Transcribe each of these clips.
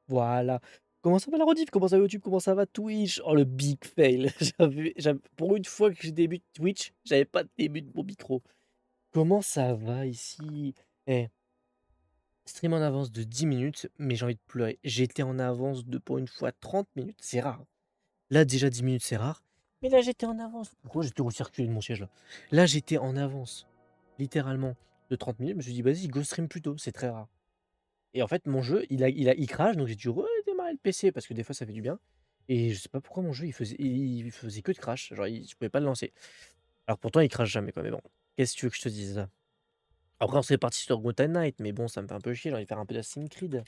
Voilà. Comment ça va la rediff? Comment ça va YouTube? Comment ça va Twitch? Oh le big fail. Pour une fois que je débute Twitch, j'avais pas de début de mon micro. Comment ça va ici? Eh, stream en avance de 10 minutes, mais j'ai envie de pleurer. J'étais en avance de pour une fois 30 minutes, c'est rare, hein. Là déjà 10 minutes c'est rare, mais là j'étais en avance. Pourquoi j'étais recirculé de mon siège là? Là j'étais en avance, littéralement de 30 minutes. Je me suis dit: «Vas-y, go stream plus tôt», c'est très rare. Et en fait, mon jeu, il crache, donc j'ai dû redémarrer le PC parce que des fois ça fait du bien. Et je sais pas pourquoi mon jeu il faisait que de crash, genre je pouvais pas le lancer. Alors pourtant il crache jamais quoi, mais bon, qu'est-ce que tu veux que je te dise? Après on s'est parti sur Gotham Knight, mais bon ça me fait un peu chier, j'ai envie de faire un peu d'Assassin's Creed.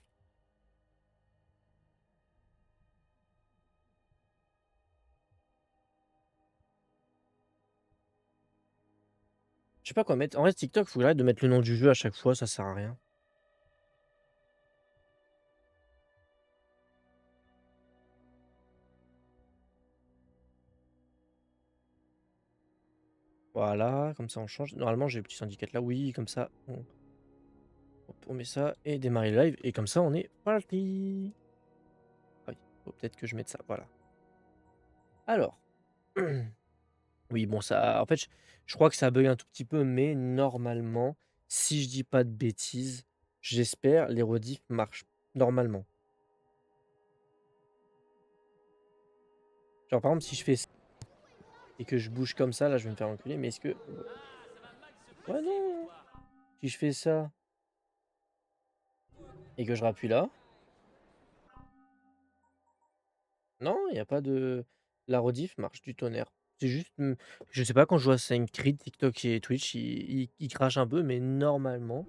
Je sais pas quoi mettre. En vrai TikTok, faut que j'arrête de mettre le nom du jeu à chaque fois, ça sert à rien. Voilà, comme ça on change. Normalement j'ai le petit syndicat là, oui, comme ça on met ça et démarrer le live et comme ça on est parti. Ah oui, faut peut-être que je mette ça, voilà. Alors. Oui, bon, ça en fait, je crois que ça bug un tout petit peu, mais normalement, si je dis pas de bêtises, j'espère, les rediffs marchent normalement. Genre, par exemple, si je fais ça et que je bouge comme ça, là, je vais me faire enculer, mais est-ce que ouais, non! Si je fais ça et que je rappuie là, non, il y a pas de la rediff marche du tonnerre. C'est juste, je sais pas, quand je vois Assassin's Creed, TikTok et Twitch, ils crachent un peu, mais normalement,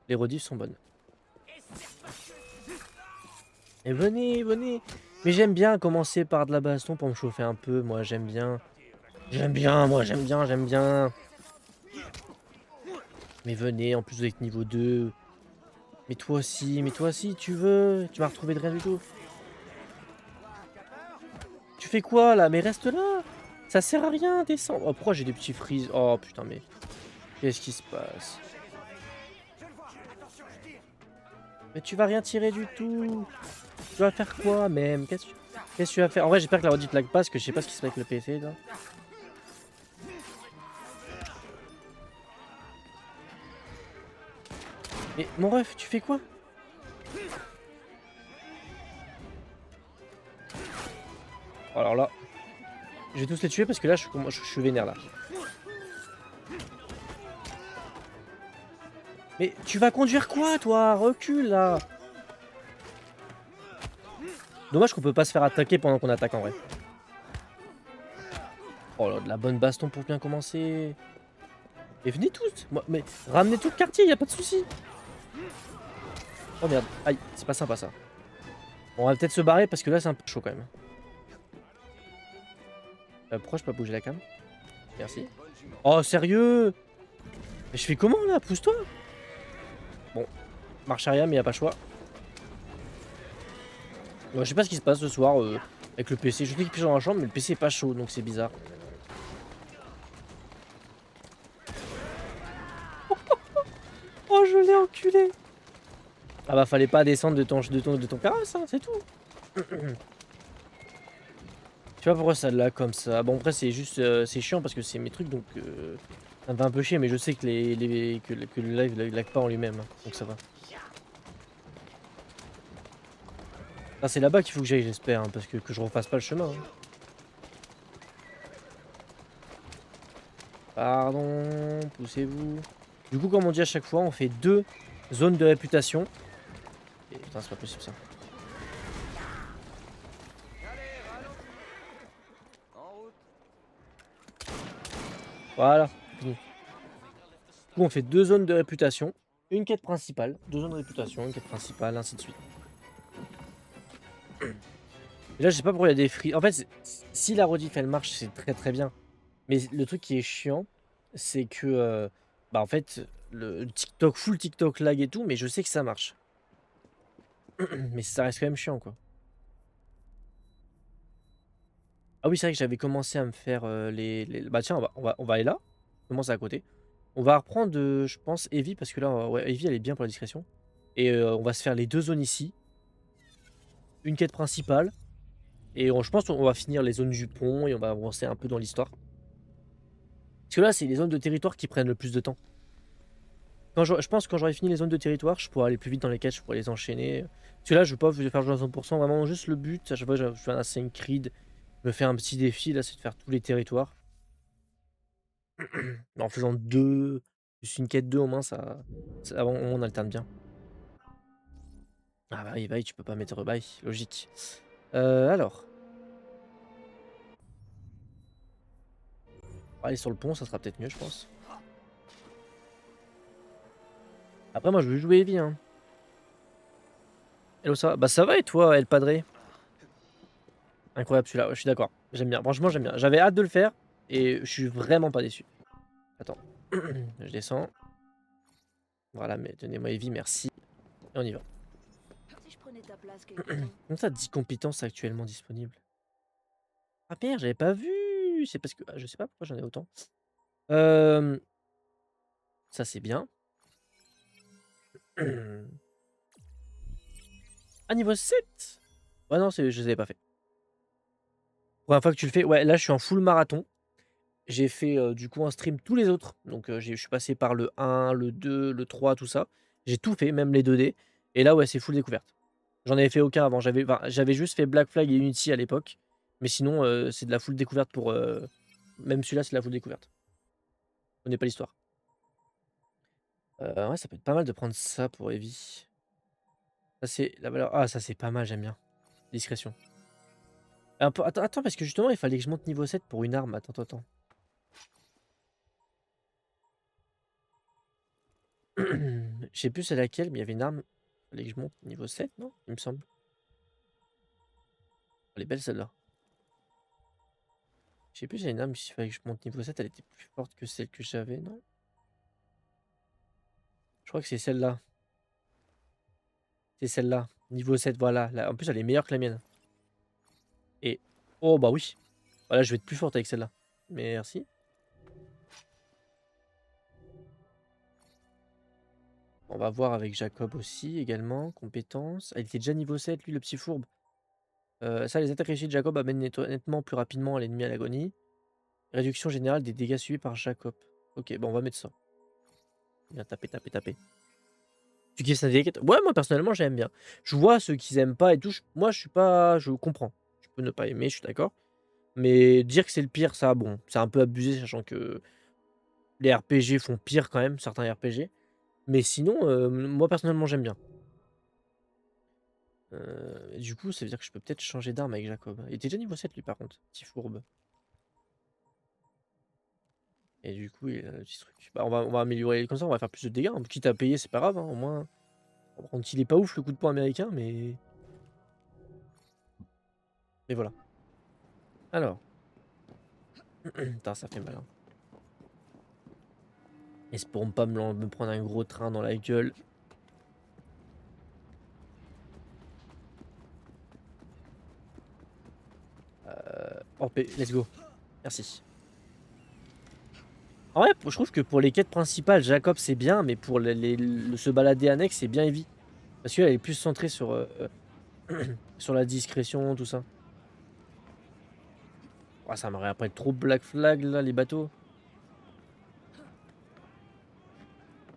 les rediffs sont bonnes. Et venez, venez! Mais j'aime bien commencer par de la baston pour me chauffer un peu, moi j'aime bien. J'aime bien, moi j'aime bien, j'aime bien. Mais venez, en plus vous êtes niveau 2. Mais toi aussi tu veux. Tu m'as retrouvé de rien du tout. Tu fais quoi là? Mais reste là! Ça sert à rien, descends. Oh, pourquoi j'ai des petits freeze? Oh putain, mais qu'est-ce qui se passe? Mais tu vas rien tirer du tout. Tu vas faire quoi même? Qu'est-ce que tu vas faire? En vrai, j'espère que la rediff lag pas, parce que je sais pas ce qui se passe avec le PC là. Mais mon ref, tu fais quoi? Alors là, je vais tous les tuer parce que là, je suis vénère là. Mais tu vas conduire quoi, toi? Recule là. Dommage qu'on peut pas se faire attaquer pendant qu'on attaque en vrai. Oh là, de la bonne baston pour bien commencer. Et venez tous. Mais ramenez tout le quartier, y a pas de souci. Oh merde, aïe, c'est pas sympa ça. Bon, on va peut-être se barrer parce que là c'est un peu chaud quand même. Pourquoi je peux pas bouger la cam? Merci. Oh sérieux? Mais je fais comment là? Pousse-toi. Bon, marche arrière mais y a pas le choix. Je sais pas ce qui se passe ce soir avec le PC. Je sais qu'il pige dans la chambre mais le PC est pas chaud donc c'est bizarre. Oh je l'ai enculé. Ah bah fallait pas descendre de ton carrosse, hein, c'est tout. Tu vois pourquoi ça lag comme ça? Bon après c'est juste, c'est chiant parce que c'est mes trucs donc ça me fait un peu chier mais je sais que le live lag pas en lui-même, hein, donc ça va. Ah c'est là-bas qu'il faut que j'aille j'espère, hein, parce que je refasse pas le chemin, hein. Pardon, poussez-vous. Du coup comme on dit à chaque fois, on fait 2 zones de réputation. Et putain c'est pas possible ça. Voilà, fini. Du coup on fait 2 zones de réputation, une quête principale, 2 zones de réputation, une quête principale, ainsi de suite. Et là je sais pas pourquoi il y a des free en fait si la rediff elle marche c'est très très bien. Mais le truc qui est chiant, c'est que, bah, en fait, le TikTok full TikTok lag et tout, mais je sais que ça marche. Mais ça reste quand même chiant, quoi. Ah oui, c'est vrai que j'avais commencé à me faire, bah, tiens, on va aller là. Comment c'est à côté. On va reprendre, je pense Evie parce que là, ouais, Evie elle est bien pour la discrétion et on va se faire les 2 zones ici une quête principale. Et je pense qu'on va finir les zones du pont et on va avancer un peu dans l'histoire. Parce que là, c'est les zones de territoire qui prennent le plus de temps. Je pense que quand j'aurai fini les zones de territoire, je pourrai aller plus vite dans les quêtes, je pourrai les enchaîner. Parce que là, je veux pas faire jouer à 100%, vraiment juste le but. À chaque fois que je fais un Assassin's Creed, me faire un petit défi, là, c'est de faire tous les territoires. En faisant deux, juste une quête 2 au moins, on alterne bien. Ah bah oui, bah oui, tu peux pas mettre bail, logique. Alors, on va aller sur le pont, ça sera peut-être mieux, je pense. Après, moi, je veux jouer Heavy, hein. Hello, ça va? Bah ça va et toi, El Padré? Incroyable celui-là, ouais, je suis d'accord. J'aime bien, franchement j'aime bien. J'avais hâte de le faire et je suis vraiment pas déçu. Attends, je descends. Voilà, mais donnez-moi Heavy, merci. Et on y va. Si je prenais ta place quelque temps. Comme ça, 10 compétences actuellement disponibles. Ah merde, j'avais pas vu! C'est parce que je sais pas pourquoi j'en ai autant. Euh, Ça c'est bien. Ah niveau 7. Ouais non, je les avais pas fait. Première fois que tu le fais, ouais là je suis en full marathon. J'ai fait du coup un stream tous les autres. Donc je suis passé par le 1, le 2, le 3, tout ça. J'ai tout fait, même les 2D. Et là ouais c'est full découverte. J'en avais fait aucun avant. J'avais juste fait Black Flag et Unity à l'époque. Mais sinon c'est de la full découverte pour. Même celui-là c'est de la full découverte. On n'est pas l'histoire. Ouais ça peut être pas mal de prendre ça pour Heavy. Ça c'est la valeur. Ah ça c'est pas mal, j'aime bien. Discrétion. Attends, parce que justement il fallait que je monte niveau 7 pour une arme. Attends. Je sais plus c'est laquelle, mais il y avait une arme. Fallait que je monte niveau 7, non? Il me semble. Elle est belle celle-là. Je sais plus, j'ai une arme, s'il fallait que je monte niveau 7, elle était plus forte que celle que j'avais, non? Je crois que c'est celle-là. C'est celle-là. Niveau 7, voilà. En plus, elle est meilleure que la mienne. Et. Oh, bah oui. Voilà, je vais être plus forte avec celle-là. Merci. On va voir avec Jacob aussi, également. Compétences. Ah, il était déjà niveau 7, lui, le petit fourbe. Ça, les attaques réussies de Jacob amènent nettement plus rapidement l'ennemi à l'agonie. Réduction générale des dégâts subis par Jacob. Ok, bon, on va mettre ça. Bien taper. Tu kiffes Snake Decade? Ouais, moi personnellement j'aime bien. Je vois ceux qui aiment pas et tout. Moi je suis pas. Je comprends. Je peux ne pas aimer, je suis d'accord. Mais dire que c'est le pire, ça, bon, c'est un peu abusé, sachant que les RPG font pire quand même, certains RPG. Mais sinon, moi personnellement j'aime bien. Du coup, ça veut dire que je peux peut-être changer d'arme avec Jacob. Il était déjà niveau 7 lui par contre, petit fourbe. Et du coup, il a le petit truc. Bah, on va améliorer comme ça, on va faire plus de dégâts, hein. Quitte à payer, c'est pas grave, hein, au moins. Par contre, il est pas ouf le coup de poing américain, mais. Mais voilà. Alors. Putain, ça fait mal, hein. Espérons pas me prendre un gros train dans la gueule. Let's go. Merci. En vrai, je trouve que pour les quêtes principales, Jacob c'est bien, mais pour se balader annexe, c'est bien Heavy. Parce qu'elle est plus centrée sur, sur la discrétion, tout ça. Oh, ça m'aurait après trop Black Flag là, les bateaux.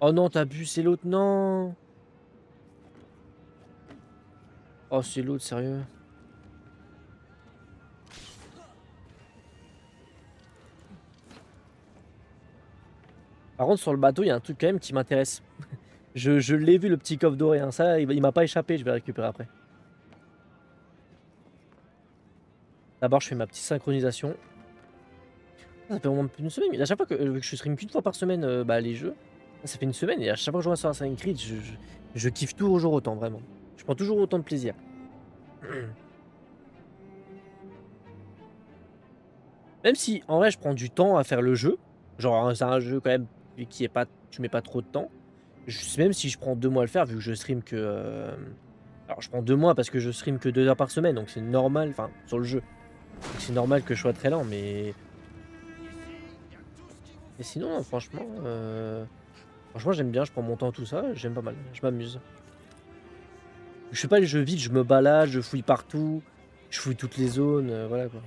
Oh non, t'as bu, c'est l'autre, non. Oh, c'est l'autre, sérieux. Par contre, sur le bateau, il y a un truc quand même qui m'intéresse. Je l'ai vu, le petit coffre doré, hein. Ça, il m'a pas échappé, je vais le récupérer après. D'abord, je fais ma petite synchronisation. Ça fait au moins plus d'une semaine, mais à chaque fois que je stream qu'une fois par semaine bah, les jeux, ça fait une semaine et à chaque fois que je vois sur Assassin's Creed, je kiffe toujours autant, vraiment. Je prends toujours autant de plaisir. Même si en vrai je prends du temps à faire le jeu, genre hein, c'est un jeu quand même qui est pas, tu mets pas trop de temps. Même si je prends 2 mois à le faire, vu que je stream que. Alors je prends 2 mois parce que je stream que 2 heures par semaine, donc c'est normal, enfin sur le jeu. Donc c'est normal que je sois très lent, mais. Mais sinon, non, franchement. Franchement, j'aime bien, je prends mon temps, tout ça, j'aime pas mal, je m'amuse. Je fais pas les jeux vides, je me balade, je fouille partout, je fouille toutes les zones, voilà quoi.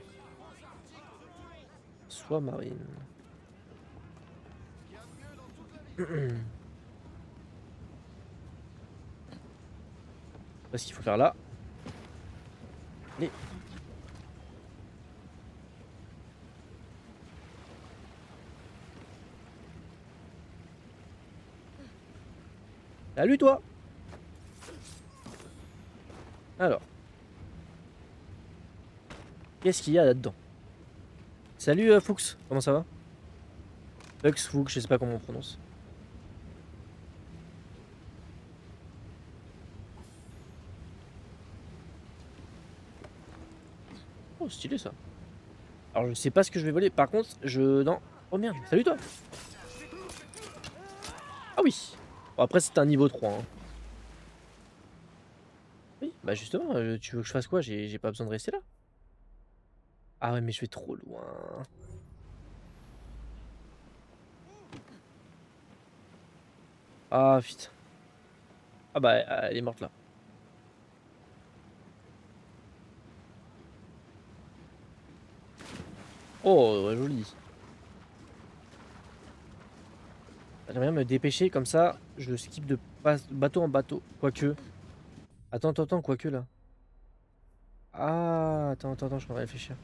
Soit marine. Qu'est-ce qu'il faut faire là? Allez. Salut toi! Alors. Qu'est-ce qu'il y a là-dedans? Salut Fuchs, comment ça va? Fuchs, je sais pas comment on prononce. Oh, stylé ça. Alors je sais pas ce que je vais voler, par contre, Non. Oh merde, salut toi! Ah oui! Bon, après c'est un niveau 3. Hein. Oui, bah justement, tu veux que je fasse quoi? J'ai pas besoin de rester là. Ah ouais, mais je vais trop loin. Ah putain. Ah bah elle est morte là. Oh, ouais, joli. J'aimerais bien me dépêcher comme ça, je skip de bateau en bateau. Quoique. Attends, quoique là. Ah, attends, je suis en train de réfléchir.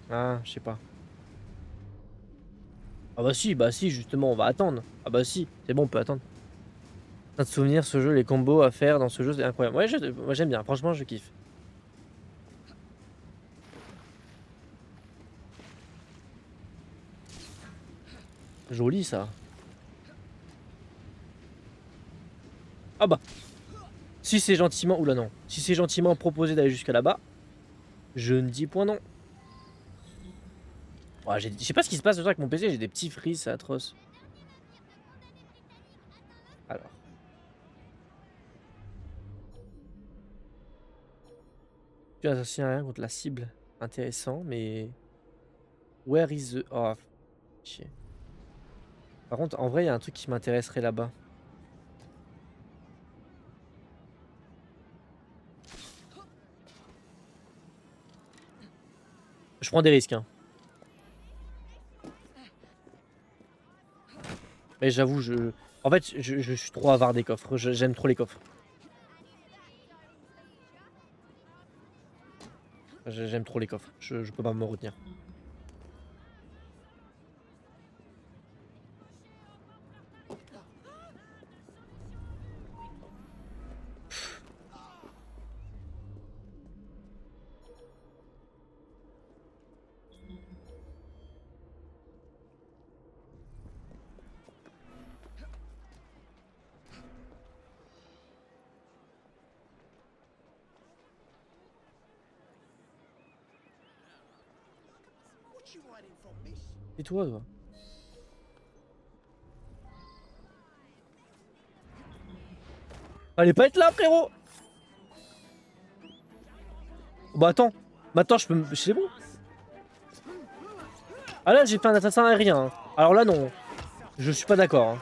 Ah, je sais pas. Ah bah si, justement, on va attendre. Ah bah si, c'est bon, on peut attendre. En train de souvenir ce jeu, les combos à faire dans ce jeu, c'est incroyable. Ouais, moi j'aime bien, franchement, je kiffe. Joli ça. Ah bah, si c'est gentiment... Oula non. Si c'est gentiment proposé d'aller jusqu'à là-bas, je ne dis point non. Ouais, je sais pas ce qui se passe avec mon PC, j'ai des petits freeze, c'est atroce. Alors. Tu assassines rien contre la cible. Intéressant, mais... Where is the... Oh, chier. Par contre, en vrai, il y a un truc qui m'intéresserait là-bas. Je prends des risques, hein. Mais j'avoue, En fait, je suis trop avare des coffres. J'aime trop les coffres. J'aime trop les coffres. Je peux pas me retenir. Et toi? Allez pas être là, frérot! Bah attends. Maintenant, je peux me... C'est bon. Ah là, j'ai fait un assassin aérien. Hein. Alors là, non. Je suis pas d'accord. Hein.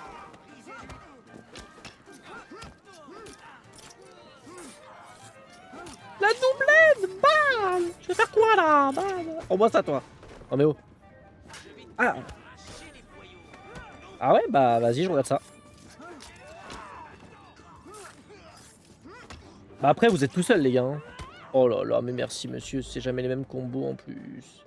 La doublette! Bam! Je vais faire quoi là? Bam! Oh, moi ça, toi. Oh, mais oh. Ah! Ah ouais? Bah vas-y, je regarde ça. Bah après, vous êtes tout seul, les gars. Hein. Oh là là, mais merci, monsieur. C'est jamais les mêmes combos en plus.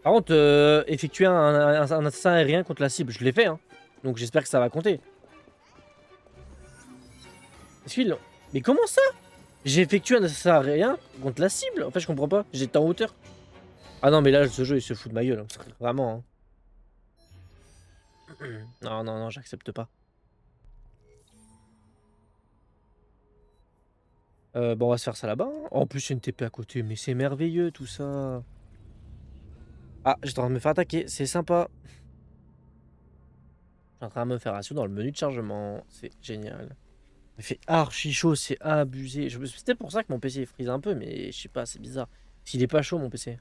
Par contre, effectuer un assassin aérien contre la cible, je l'ai fait. Hein. Donc j'espère que ça va compter. Mais comment ça? J'ai effectué un assassin aérien contre la cible? En fait, je comprends pas. J'étais en hauteur. Ah non, mais là, ce jeu, il se fout de ma gueule. Hein. Vraiment. Hein. Non, j'accepte pas. Bon, on va se faire ça là-bas. Hein. En plus, il y a une TP à côté. Mais c'est merveilleux, tout ça. Ah, j'étais en train de me faire attaquer. C'est sympa. Je suis en train de me faire assaut dans le menu de chargement. C'est génial. Il fait archi chaud, c'est abusé. C'est peut-être pour ça que mon PC freeze un peu, mais je sais pas, c'est bizarre. S'il est pas chaud, mon PC.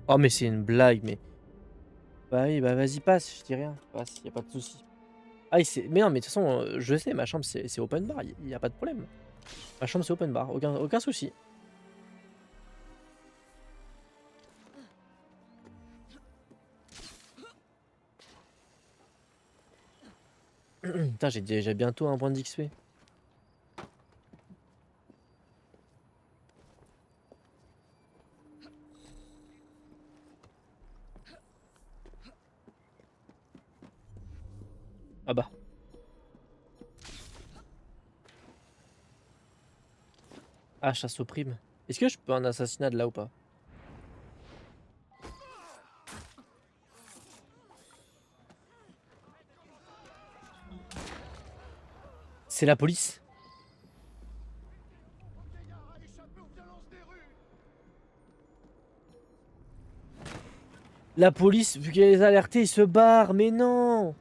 Oh mais c'est une blague, mais... Bah oui, bah vas-y, passe, je dis rien. Passe, y a pas de souci. Ah, mais non, mais de toute façon, je sais, ma chambre c'est open bar, y a pas de problème. Ma chambre c'est open bar, aucun souci. Putain, j'ai déjà bientôt un point d'XP. Ah bah. Ah, chasse aux primes. Est-ce que je peux un assassinat de là ou pas? C'est la police. La police, vu qu'elle les a alertés, ils se barrent, mais non!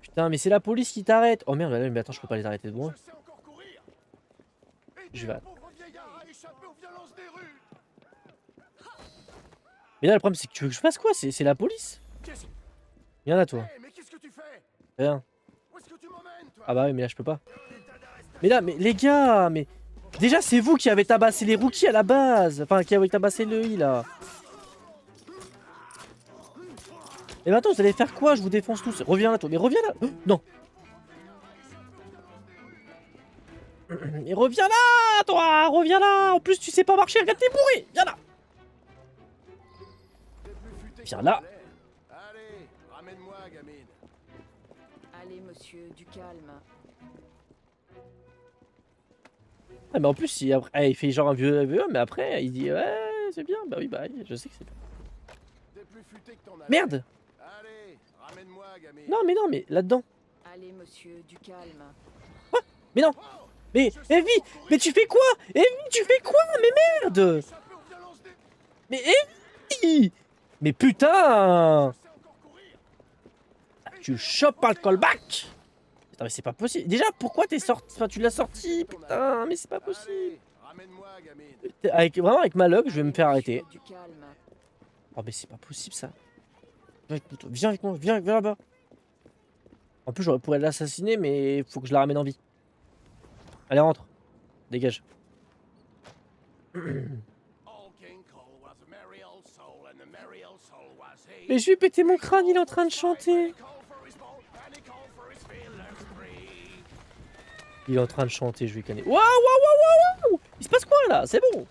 Putain, mais c'est la police qui t'arrête! Oh merde, mais attends, je peux pas les arrêter de loin. Je vais... Mais là, le problème, c'est que tu veux que je fasse quoi? C'est la police? Viens là, toi. Rien. Ah bah oui, mais là, je peux pas. Mais là, mais les gars, mais... Déjà, c'est vous qui avez tabassé les rookies à la base. Enfin, qui avez tabassé le I, là. Et maintenant, vous allez faire quoi? Je vous défonce tous. Reviens là, toi. Mais reviens là. Oh, non. Mais reviens là, toi. Reviens là. En plus, tu sais pas marcher. Regarde, t'es bourré. Viens là. Viens là. Allez, ramène-moi, gamine. Allez, monsieur, du calme. Ah, mais en plus, il fait genre un vieux homme, mais après, il dit ouais, c'est bien. Bah oui, je sais que c'est bien. T'es plus futé que ton âge. Merde. Allez, ramène-moi, gamine. Non, mais là-dedans. Allez, monsieur, du calme. Mais non. Mais Evie, mais tu fais quoi? Evie, tu fais quoi? Mais merde. Mais Evie. Mais putain. Tu chopes pas le callback. Putain, mais c'est pas possible. Déjà, pourquoi t'es sorti? Enfin, tu l'as sorti. Putain, mais c'est pas possible. Allez, ramène-moi, gamine. Vraiment, avec ma log, je vais me faire arrêter. Du calme. Oh, mais c'est pas possible ça. Viens avec moi, viens là-bas. En plus, j'aurais pourrais l'assassiner, mais faut que je la ramène en vie. Allez, rentre. Dégage. Mais je vais péter mon crâne, il est en train de chanter. Il est en train de chanter, je vais canner. Waouh, waouh, waouh, waouh! Il se passe quoi là? C'est bon.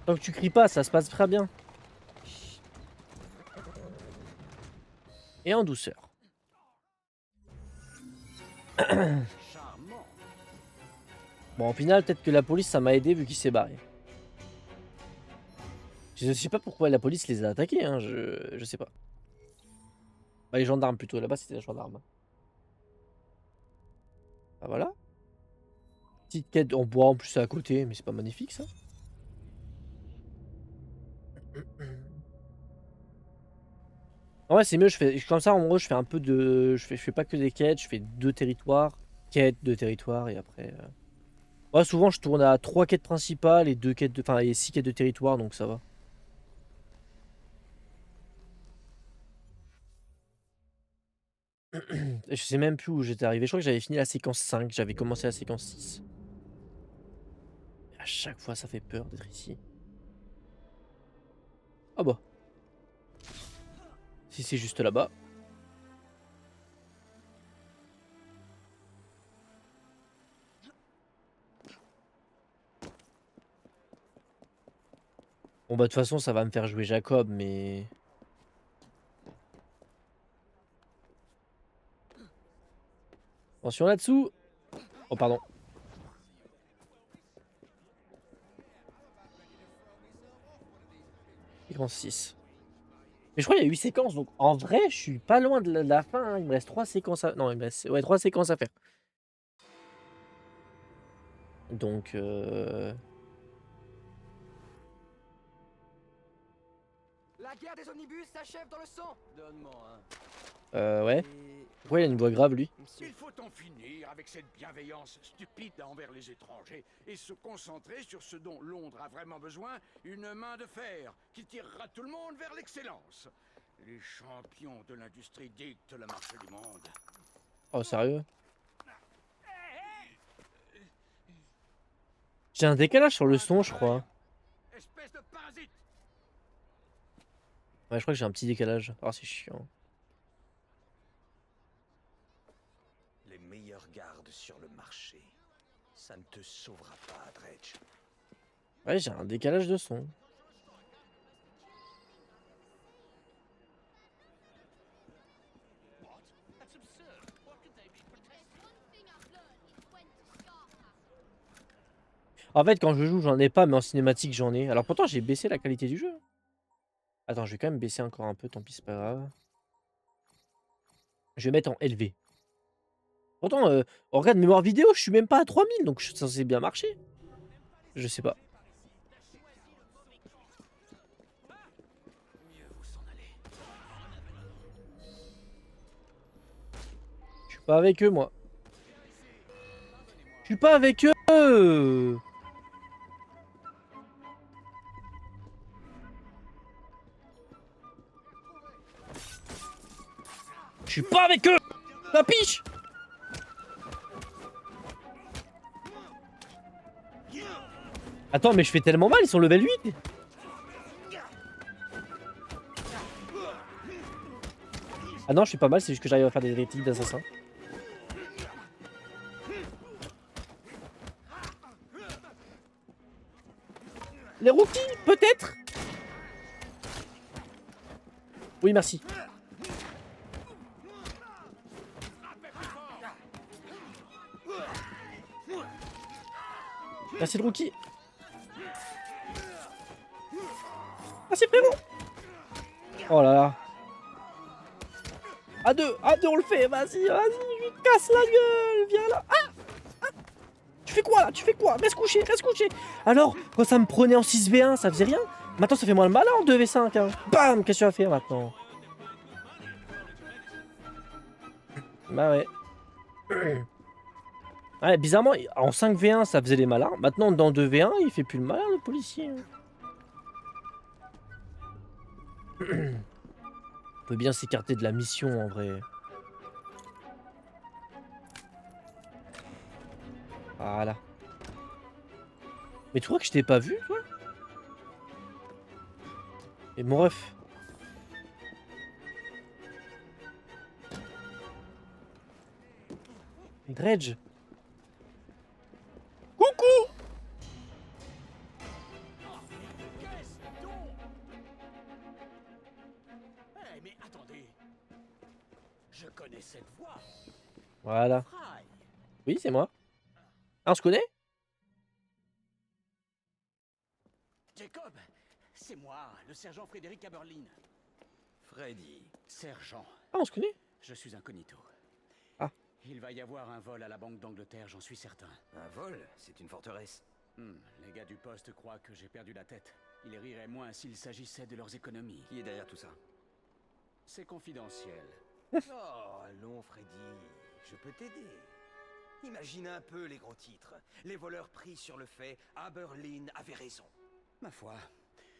Tant que tu cries pas, ça se passe très bien. Et en douceur. Bon, au final, peut-être que la police, ça m'a aidé vu qu'il s'est barré. Je sais pas pourquoi la police les a attaqués, hein, je sais pas. Bah, les gendarmes plutôt, là-bas c'était les gendarmes. Ah voilà. Petite quête en bois en plus à côté, mais c'est pas magnifique ça. En vrai c'est mieux, je fais comme ça en gros je fais un peu de. Je fais pas que des quêtes, je fais 2 territoires. Quêtes, 2 territoires et après. Ouais, souvent je tourne à 3 quêtes principales et 2 quêtes de. Enfin et 6 quêtes de territoire donc ça va. Je sais même plus où j'étais arrivé. Je crois que j'avais fini la séquence 5, j'avais commencé la séquence 6. Et à chaque fois ça fait peur d'être ici. Ah bah. Si c'est juste là-bas. Bon bah de toute façon ça va me faire jouer Jacob mais... Attention là-dessous. Oh pardon. Séquence 6. Mais je crois qu'il y a 8 séquences, donc en vrai, je suis pas loin de la fin. Hein. Il me reste 3 séquences à... Non, il me reste... Ouais, 3 séquences à faire. Donc... La guerre des omnibus s'achève dans le sang. Donne-moi un. Ouais. Et... Pourquoi il a une voix grave, lui? Monsieur. Il faut en finir avec cette bienveillance stupide envers les étrangers et se concentrer sur ce dont Londres a vraiment besoin, une main de fer qui tirera tout le monde vers l'excellence. Les champions de l'industrie dictent le marché du monde. Oh, sérieux? J'ai un décalage sur le son, je crois. Espèce de parasite! Ouais, je crois que j'ai un petit décalage. Oh, c'est chiant. Les meilleurs gardes sur le marché. Ça ne te sauvera pas, Dredge. Ouais, j'ai un décalage de son. En fait, quand je joue, j'en ai pas, mais en cinématique, j'en ai. Alors pourtant, j'ai baissé la qualité du jeu. Attends, je vais quand même baisser encore un peu, tant pis, c'est pas grave. Je vais mettre en élevé. Pourtant, on regarde mémoire vidéo, je suis même pas à 3000, donc ça c'est bien marché. Je sais pas. Mieux vous s'en aller. Je suis pas avec eux, moi. Je suis pas avec eux. Je suis pas avec eux. La piche. Attends, mais je fais tellement mal, ils sont level 8. Ah non, je suis pas mal, c'est juste que j'arrive à faire des répliques d'assassin. Les rookies, peut-être. Oui, merci. Merci le rookie. Merci frérot. Oh là là. À deux, on le fait. Vas-y, je lui casse la gueule. Viens là. Ah. Tu fais quoi là? Tu fais quoi? Reste couché, reste couché. Alors, quand ça me prenait en 6v1, ça faisait rien. Maintenant, ça fait moins le malin en 2v5. Hein. Bam, qu'est-ce que tu vas faire maintenant? Bah ouais. Ouais, bizarrement, en 5v1, ça faisait les malins. Maintenant, dans 2v1, il fait plus le malin, le policier. On peut bien s'écarter de la mission, en vrai. Voilà. Mais tu crois que je t'ai pas vu, toi? Et mon ref. Dredge. Coucou. Qu'est-ce donc? Eh, mais attendez. Je connais cette voix. Voilà. Fry. Oui, c'est moi. Ah, on se connaît? Jacob, c'est moi, le sergent Frédéric Aberlin. Freddy. Sergent, Ah, on se connaît? je suis incognito. Ah. Il va y avoir un vol à la Banque d'Angleterre, j'en suis certain. Un vol, c'est une forteresse. Les gars du poste croient que j'ai perdu la tête. Ils riraient moins s'il s'agissait de leurs économies. Qui est derrière tout ça? C'est confidentiel. Oh, allons, Freddy. Je peux t'aider. Imagine un peu les gros titres. Les voleurs pris sur le fait, Aberlin avait raison. Ma foi,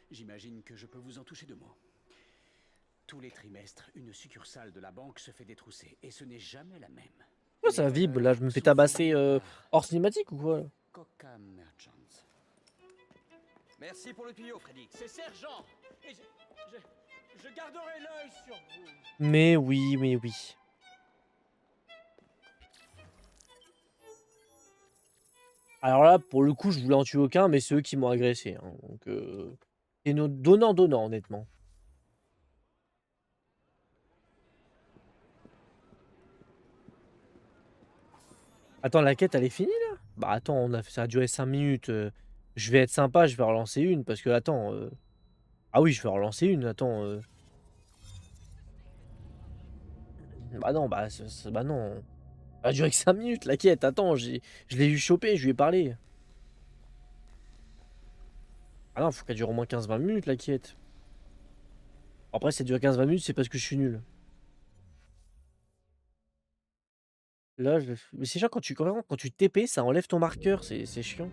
j'imagine que je peux vous en toucher deux mots. Tous les trimestres, une succursale de la banque se fait détrousser, et ce n'est jamais la même. Oh, ça vibre, là, je me fais tabasser hors cinématique ou quoi? Coca Merchants. Merci pour le tuyau, Freddy. C'est sergent, et je garderai l'œil sur vous. Mais oui, mais oui. Alors là, pour le coup, je voulais en tuer aucun, mais c'est eux qui m'ont agressé. Hein, donc, c'est donnant-donnant, honnêtement. Attends, la quête, elle est finie, là? Bah attends, ça a duré 5 minutes. Je vais être sympa, je vais relancer une, parce que, attends... Ah oui, je vais relancer une, attends... Bah non, bah non. Ça a duré que 5 minutes, la quête. Attends, je l'ai eu chopé, je lui ai parlé. Ah non, faut qu'elle dure au moins 15-20 minutes, la quête. Après, ça dure 15-20 minutes, c'est parce que je suis nul. Là, mais c'est chiant quand tu TP, ça enlève ton marqueur, c'est chiant.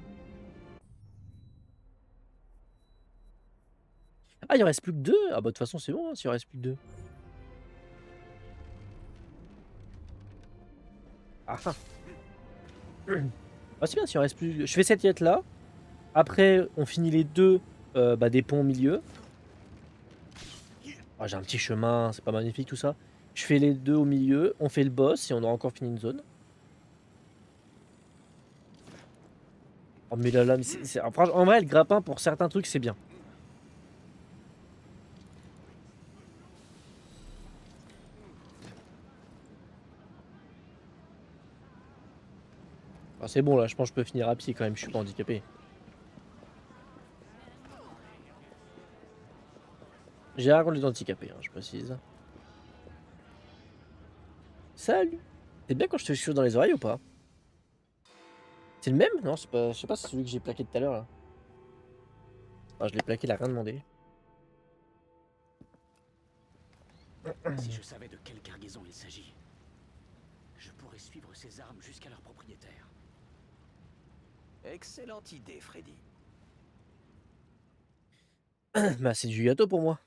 Ah, il en reste plus que 2. Ah bah de toute façon, c'est bon, hein, s'il en reste plus que 2. Ah ah. Ah, c'est bien, s'il en reste plus. Je fais cette yette là. Après, on finit les deux des ponts au milieu. Ah, j'ai un petit chemin, c'est pas magnifique tout ça. Je fais les deux au milieu, on fait le boss et on aura encore fini une zone. Oh mais là là, mais en vrai le grappin pour certains trucs c'est bien. Ah, c'est bon là, je pense que je peux finir à pied quand même, je suis pas handicapé. J'ai un rôle handicapé, hein, je précise. Salut. C'est bien quand je te chuchote dans les oreilles ou pas? C'est le même? Non, c'est pas. Je sais pas si c'est celui que j'ai plaqué tout à l'heure là. Ah, je l'ai plaqué, il a rien demandé. Si je savais de quelle cargaison il s'agit, je pourrais suivre ces armes jusqu'à leur propriétaire. Excellente idée, Freddy. Bah c'est du gâteau pour moi.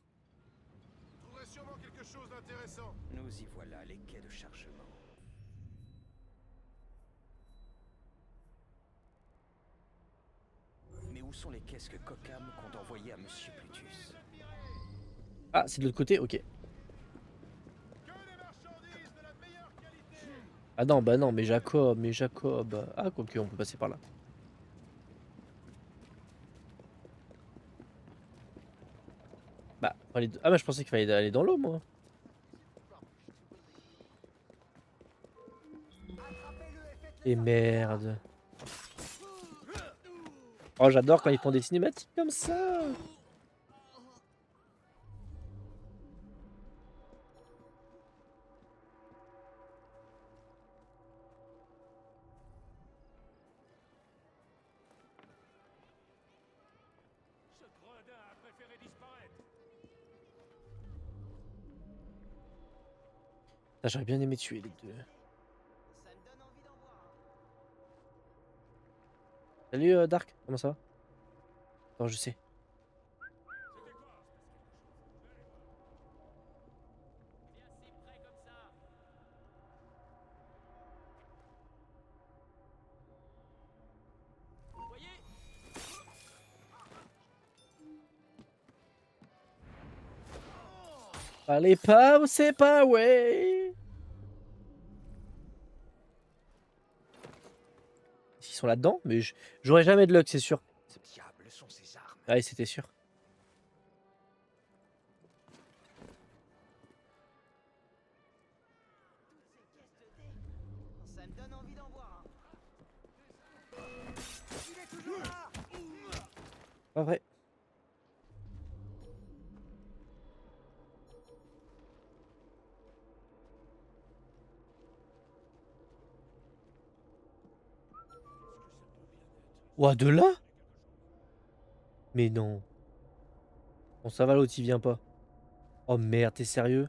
Vous trouverez sûrement quelque chose d'intéressant. Nous y voilà, les quais de chargement. Mais où sont les caisses que Cockham compte envoyer à Monsieur Plutus? Ah, c'est de l'autre côté, ok. Que des marchandises de la meilleure qualité. Ah non, bah non, mais Jacob. Ah, quoique, on peut passer par là. Bah, ah bah je pensais qu'il fallait aller dans l'eau, moi. Et merde. Oh, j'adore quand ils font des cinématiques comme ça. Ce gredin a préféré disparaître. Ah, j'aurais bien aimé tuer les deux. Ça me donne envie d'en voir un. Salut Dark, comment ça va? Attends, je sais. Vous voyez? Allez pas, c'est pas ouais. Ils sont là-dedans, mais j'aurais jamais de luck, c'est sûr. Ce diable sont ces armes. Ouais, c'était sûr. Ça me donne envie d'en voir un. Il est toujours là. Pas vrai. Ouah, de là? Mais non. Bon, ça va, l'autre, il vient pas. Oh merde, t'es sérieux?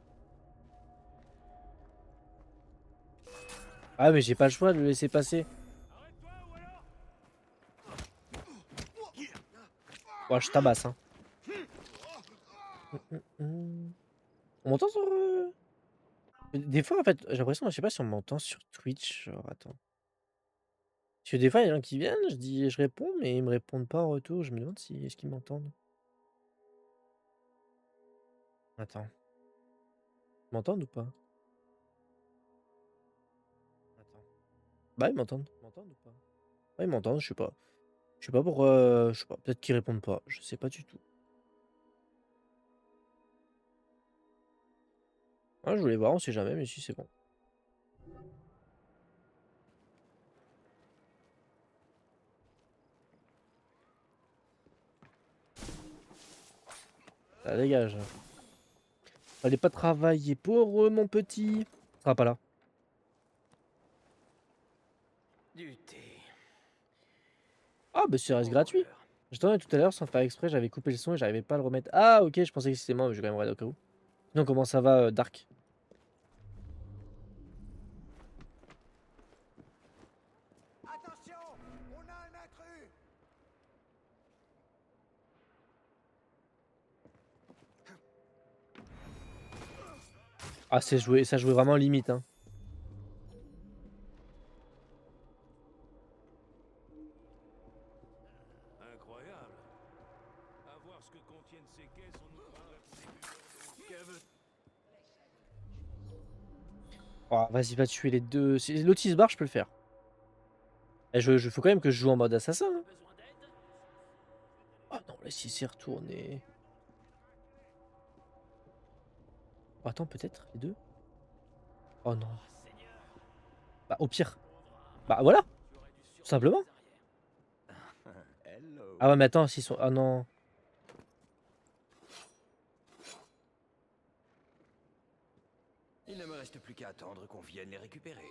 Ah, mais j'ai pas le choix de le laisser passer. Ouais, je tabasse, hein. On m'entend sur... Des fois, en fait, j'ai l'impression, je sais pas si on m'entend sur Twitch. Genre, attends. Parce que des fois, il y a des gens qui viennent, je réponds, mais ils me répondent pas en retour. Je me demande si est-ce qu'ils m'entendent. Attends. Ils m'entendent ou pas? Attends. Bah, ils m'entendent. Ils m'entendent ou pas? Ouais, ils m'entendent, je sais pas. Je sais pas pourquoi. Je sais pas. Peut-être qu'ils répondent pas. Je sais pas du tout. Ah, je voulais voir, on sait jamais, mais si c'est bon. Ça dégage. Fallait pas travailler pour mon petit. Ça sera pas là. Du thé. Ah, bah c'est reste Au gratuit. voleur. J'attendais tout à l'heure sans faire exprès, j'avais coupé le son et j'arrivais pas à le remettre. Ah, ok, je pensais que c'était moi, mais je vais quand même regarder au cas où. Non, comment ça va, Dark? Attention, on a un intrus. Ah, c'est joué, ça jouait vraiment limite, hein. Incroyable. À voir ce que contiennent ces caisses, on nous croirait pour des buveurs d'eau. Oh, vas-y, va tuer les deux. Si l'autre il se barre, je peux le faire. Et je faut quand même que je joue en mode assassin, hein. Oh non, là, s'il s'est retourné. Oh, attends, peut-être, les deux? Oh non. Bah, au pire. Bah, voilà, tout simplement. Hello. Ah ouais, mais attends, s'ils sont... Ah non. Il ne me reste plus qu'à attendre qu'on vienne les récupérer.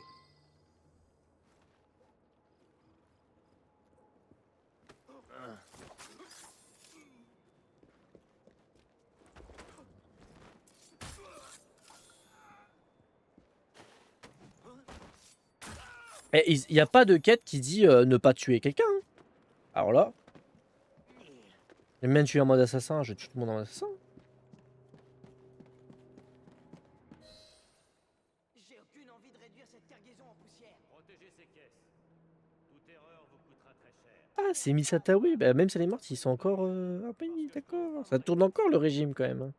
Et il n'y a pas de quête qui dit ne pas tuer quelqu'un, hein. Alors là... J'aime bien tuer en mode assassin, je tue tout le monde en mode assassin. J'ai aucune envie de réduire cette cargaison en poussière. Protégez ces caisses. Toute erreur vous coûtera très cher. Ah, c'est Misatawi. Bah, même si elle est morte, ils sont encore... Ah oui, d'accord. Ça tourne encore le régime quand même, hein.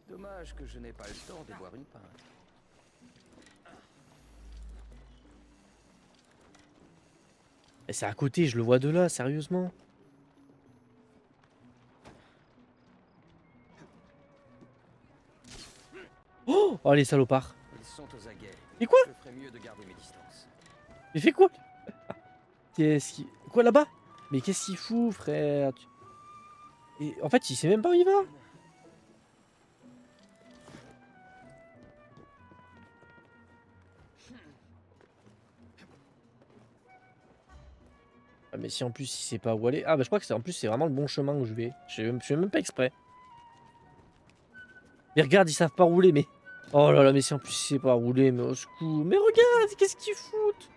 Dommage que je n'ai pas le temps de boire une pinte. Et c'est à côté, je le vois de là, sérieusement. Oh, oh les salopards. Ils sont aux aguets. Et quoi? Je ferais mieux de garder mes distances. Il fait quoi? Qu'est-ce qu'il... Quoi là-bas? Mais qu'est-ce qu'il fout, frère? Et en fait, il sait même pas où il va. Ah, mais si en plus il sait pas où aller. Ah bah je crois que c'est en plus c'est vraiment le bon chemin où je vais. Je fais même pas exprès. Mais regarde, ils savent pas rouler, mais... Oh là là, mais si en plus il sait pas rouler, mais au secours. Mais regarde, qu'est-ce qu'ils foutent?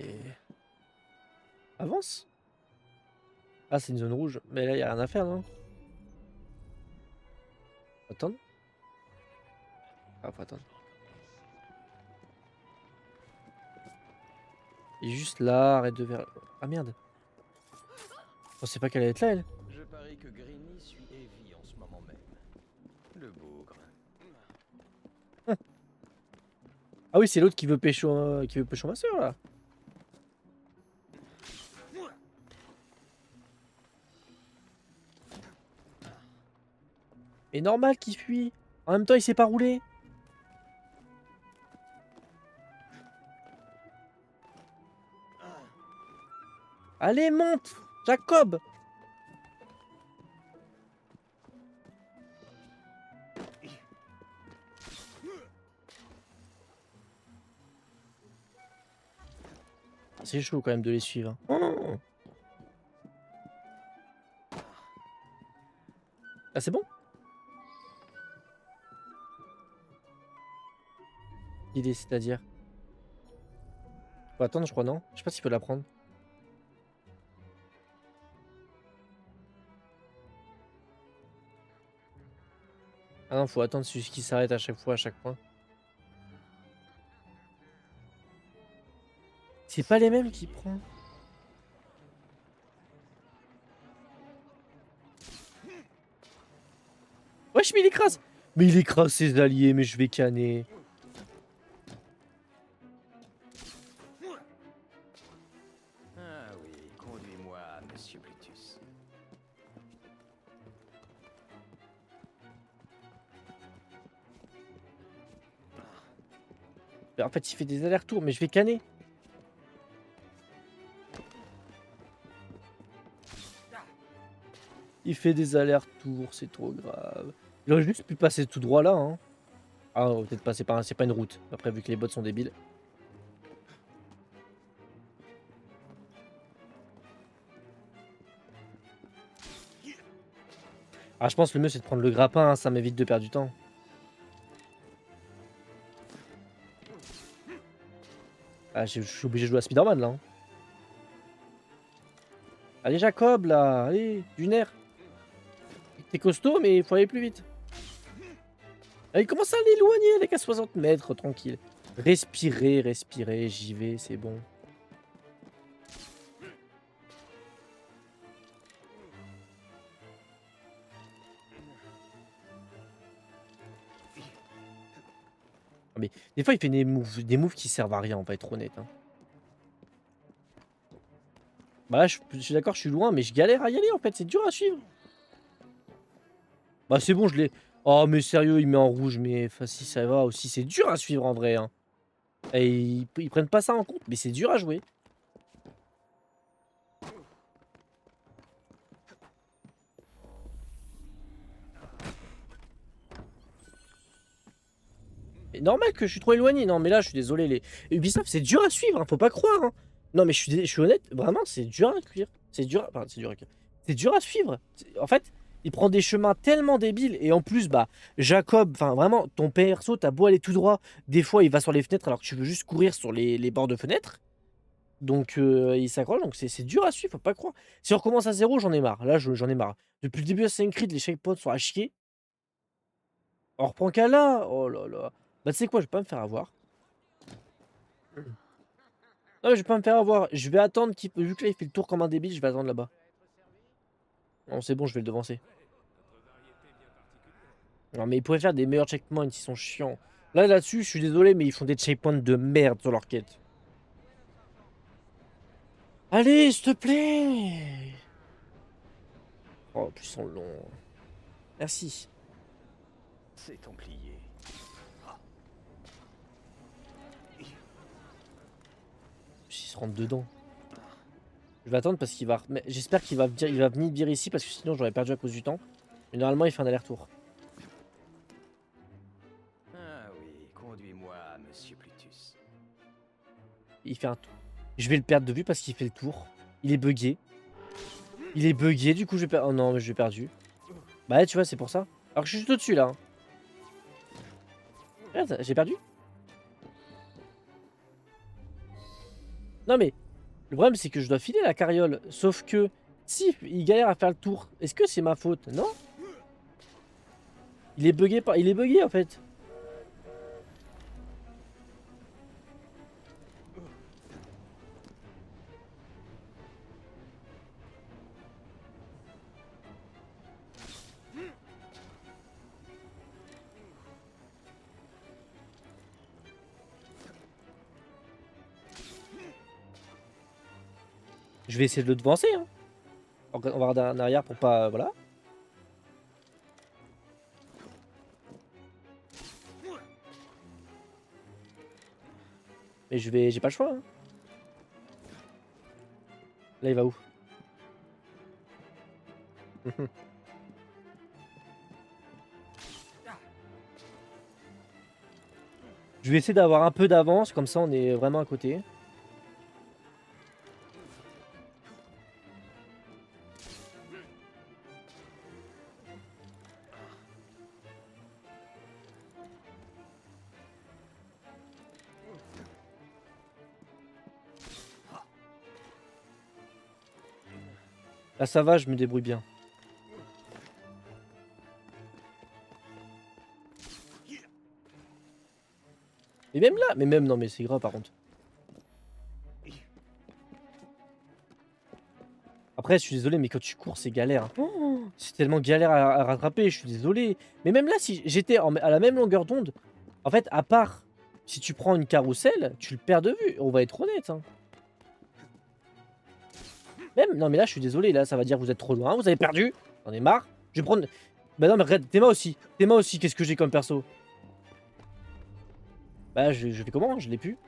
Et... Avance. Ah, c'est une zone rouge. Mais là, il a rien à faire, non? Attends. Ah, faut attendre. Il est juste là, arrête de vers... Ah merde. On sait pas qu'elle allait être là, elle. Je parie que Greeny suit Evie en ce moment même. Le bougre. Ah oui, c'est l'autre qui veut pécho ma soeur, là. Mais normal qu'il fuit. En même temps, il sait pas rouler. Allez, monte, Jacob. C'est chaud quand même de les suivre, hein. Oh. Ah, c'est bon? L'idée, c'est-à-dire? Faut attendre, je crois, non? Je sais pas s'il peut la prendre. Ah non, faut attendre celui qui s'arrête à chaque fois, à chaque point. C'est pas les mêmes qui prend. Wesh, mais il écrase! Mais il écrase ses alliés, mais je vais canner. Ah oui, conduis-moi, monsieur Plutus. En fait, il fait des allers-retours, mais je vais canner. Il fait des allers-retours, c'est trop grave. Il aurait juste pu passer tout droit là, hein. Ah, peut-être pas, c'est pas une route. Après, vu que les bots sont débiles. Ah, je pense que le mieux c'est de prendre le grappin, hein, ça m'évite de perdre du temps. Ah, je suis obligé de jouer à Spider-Man là, hein. Allez, Jacob là, allez, du nerf. T'es costaud, mais il faut aller plus vite. Ah, il commence à l'éloigner avec à 60 mètres, tranquille. Respirez, respirez, j'y vais, c'est bon. Mais des fois, il fait des moves qui servent à rien, on va être honnête, hein. Bah là, je suis d'accord, je suis loin, mais je galère à y aller en fait, c'est dur à suivre. Bah c'est bon, je l'ai. Oh, mais sérieux, il met en rouge, mais enfin, si ça va aussi, c'est dur à suivre en vrai, hein. Et ils prennent pas ça en compte, mais c'est dur à jouer. Mais normal que je suis trop éloigné. Non, mais là, je suis désolé. Les Ubisoft, c'est dur à suivre, hein, faut pas croire, hein. Non, mais je suis honnête, vraiment, c'est dur à cuire. C'est dur, enfin, c'est dur à cuire. C'est dur à suivre. En fait, il prend des chemins tellement débiles. Et en plus, bah, Jacob, enfin, vraiment, ton perso, t'as beau aller tout droit. Des fois, il va sur les fenêtres alors que tu veux juste courir sur les bords de fenêtres. Donc, il s'accroche. Donc, c'est dur à suivre, faut pas croire. Si on recommence à zéro, j'en ai marre. Là, j'en ai marre. Depuis le début de Assassin's Creed, les checkpoints sont à chier. On reprend qu'à là. Oh là là. Bah, tu sais quoi, je vais pas me faire avoir. Non, mais je vais pas me faire avoir. Je vais attendre qu'il. Vu que là, il fait le tour comme un débile, je vais attendre là-bas. Non, c'est bon, je vais le devancer. Non, mais ils pourraient faire des meilleurs checkpoints, ils sont chiants. Là-dessus, je suis désolé, mais ils font des checkpoints de merde sur leur quête. Allez, s'il te plaît. Oh, plus ils sont longs. Merci. C'est Templier. Ils se rentrent dedans. Je vais attendre parce qu'il va. J'espère qu'il va venir dire ici parce que sinon j'aurais perdu à cause du temps. Mais normalement, il fait un aller-retour. Ah oui, conduis-moi, monsieur Plutus. Il fait un tour. Je vais le perdre de vue parce qu'il fait le tour. Il est bugué. Il est bugué, du coup je vais perdre. Oh non, mais je l'ai perdu. Bah ouais, tu vois, c'est pour ça. Alors que je suis juste au-dessus là, hein. Regarde, j'ai perdu. Non mais, le problème c'est que je dois filer la carriole. Sauf que, si il galère à faire le tour, est-ce que c'est ma faute? Non. Il est bugué par. Il est bugué en fait. Je vais essayer de le devancer, hein. On va regarder en arrière pour pas. Voilà. Mais j'ai pas le choix, hein. Là, il va où? Je vais essayer d'avoir un peu d'avance, comme ça on est vraiment à côté. Là ça va, je me débrouille bien. Et même là, mais même non mais c'est grave par contre. Après je suis désolé mais quand tu cours c'est galère, hein. Oh, c'est tellement galère à rattraper, je suis désolé. Mais même là si j'étais à la même longueur d'onde, en fait à part si tu prends une carrousel, tu le perds de vue, on va être honnête, hein. Même, non mais là je suis désolé, là ça va dire que vous êtes trop loin, vous avez perdu, j'en ai marre. Je vais prendre... Bah non mais regarde, Théma aussi, qu'est-ce que j'ai comme perso? Bah je fais comment? Je l'ai plus.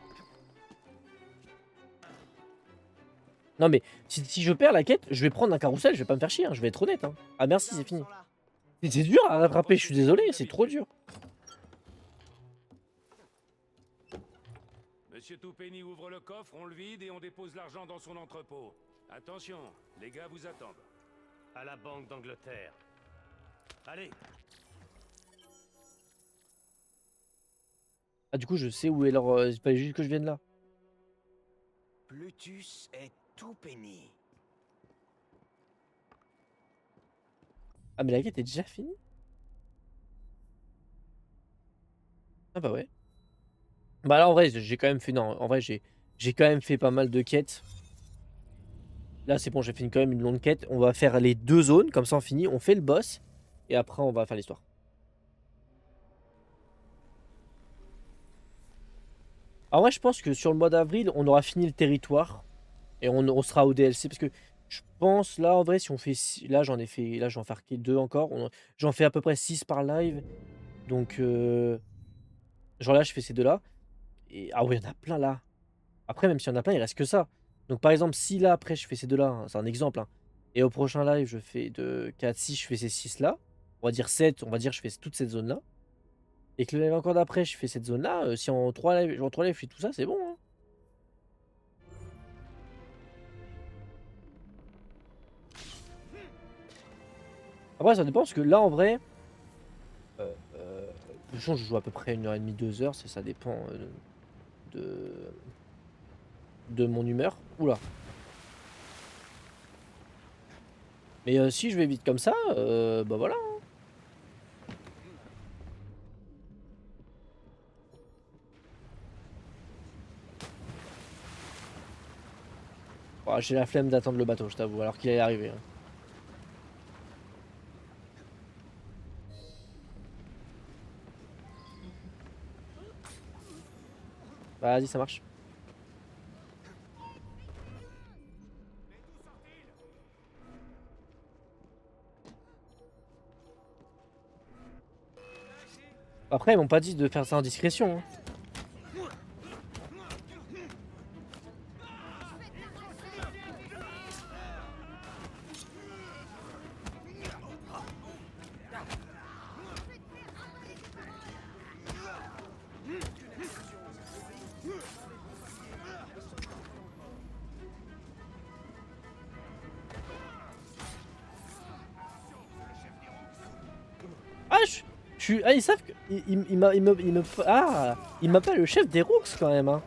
Non mais si je perds la quête, je vais prendre un carrousel, je vais pas me faire chier, hein, je vais être honnête. Hein. Ah merci, c'est fini. C'est dur à rattraper, je suis désolé, c'est trop dur. Monsieur Toupeni ouvre le coffre, on le vide et on dépose l'argent dans son entrepôt. Attention, les gars vous attendent. À la Banque d'Angleterre. Allez. Ah du coup je sais où est leur... il fallait juste que je vienne là. Plutus est tout péni. Ah mais la quête est déjà finie? Ah bah ouais. Bah là en vrai j'ai quand même fait... Non, en vrai j'ai quand même fait pas mal de quêtes. Là c'est bon, j'ai fini quand même une longue quête. On va faire les 2 zones, comme ça on finit, on fait le boss. Et après on va faire l'histoire. En vrai je pense que sur le mois d'avril on aura fini le territoire. Et on sera au DLC parce que je pense là en vrai si on fait... Là j'en ai fait... Là j'en faire que 2 encore. J'en fais à peu près 6 par live. Donc genre là je fais ces 2 là. Et ah oui il y en a plein là. Après même s'il y en a plein il reste que ça. Donc par exemple si là après je fais ces 2 là, hein, c'est un exemple. Hein, et au prochain live je fais de 4, 6, je fais ces 6 là. On va dire 7, on va dire je fais toute cette zone là. Et que le live encore d'après je fais cette zone là. Si en 3 lives, je fais tout ça c'est bon. Hein. Après ça dépend parce que là en vrai... de toute façon, je joue à peu près 1h30, 2 heures, ça dépend de mon humeur. Oula. Mais si je vais vite comme ça, bah voilà. Hein. Oh, j'ai la flemme d'attendre le bateau, je t'avoue, alors qu'il allait arriver. Hein. Bah, vas-y, ça marche. Après, ils m'ont pas dit de faire ça en discrétion. Hein. Ah, ah, ils savent que... Ah, il m'appelle le chef des Rooks quand même. Hein.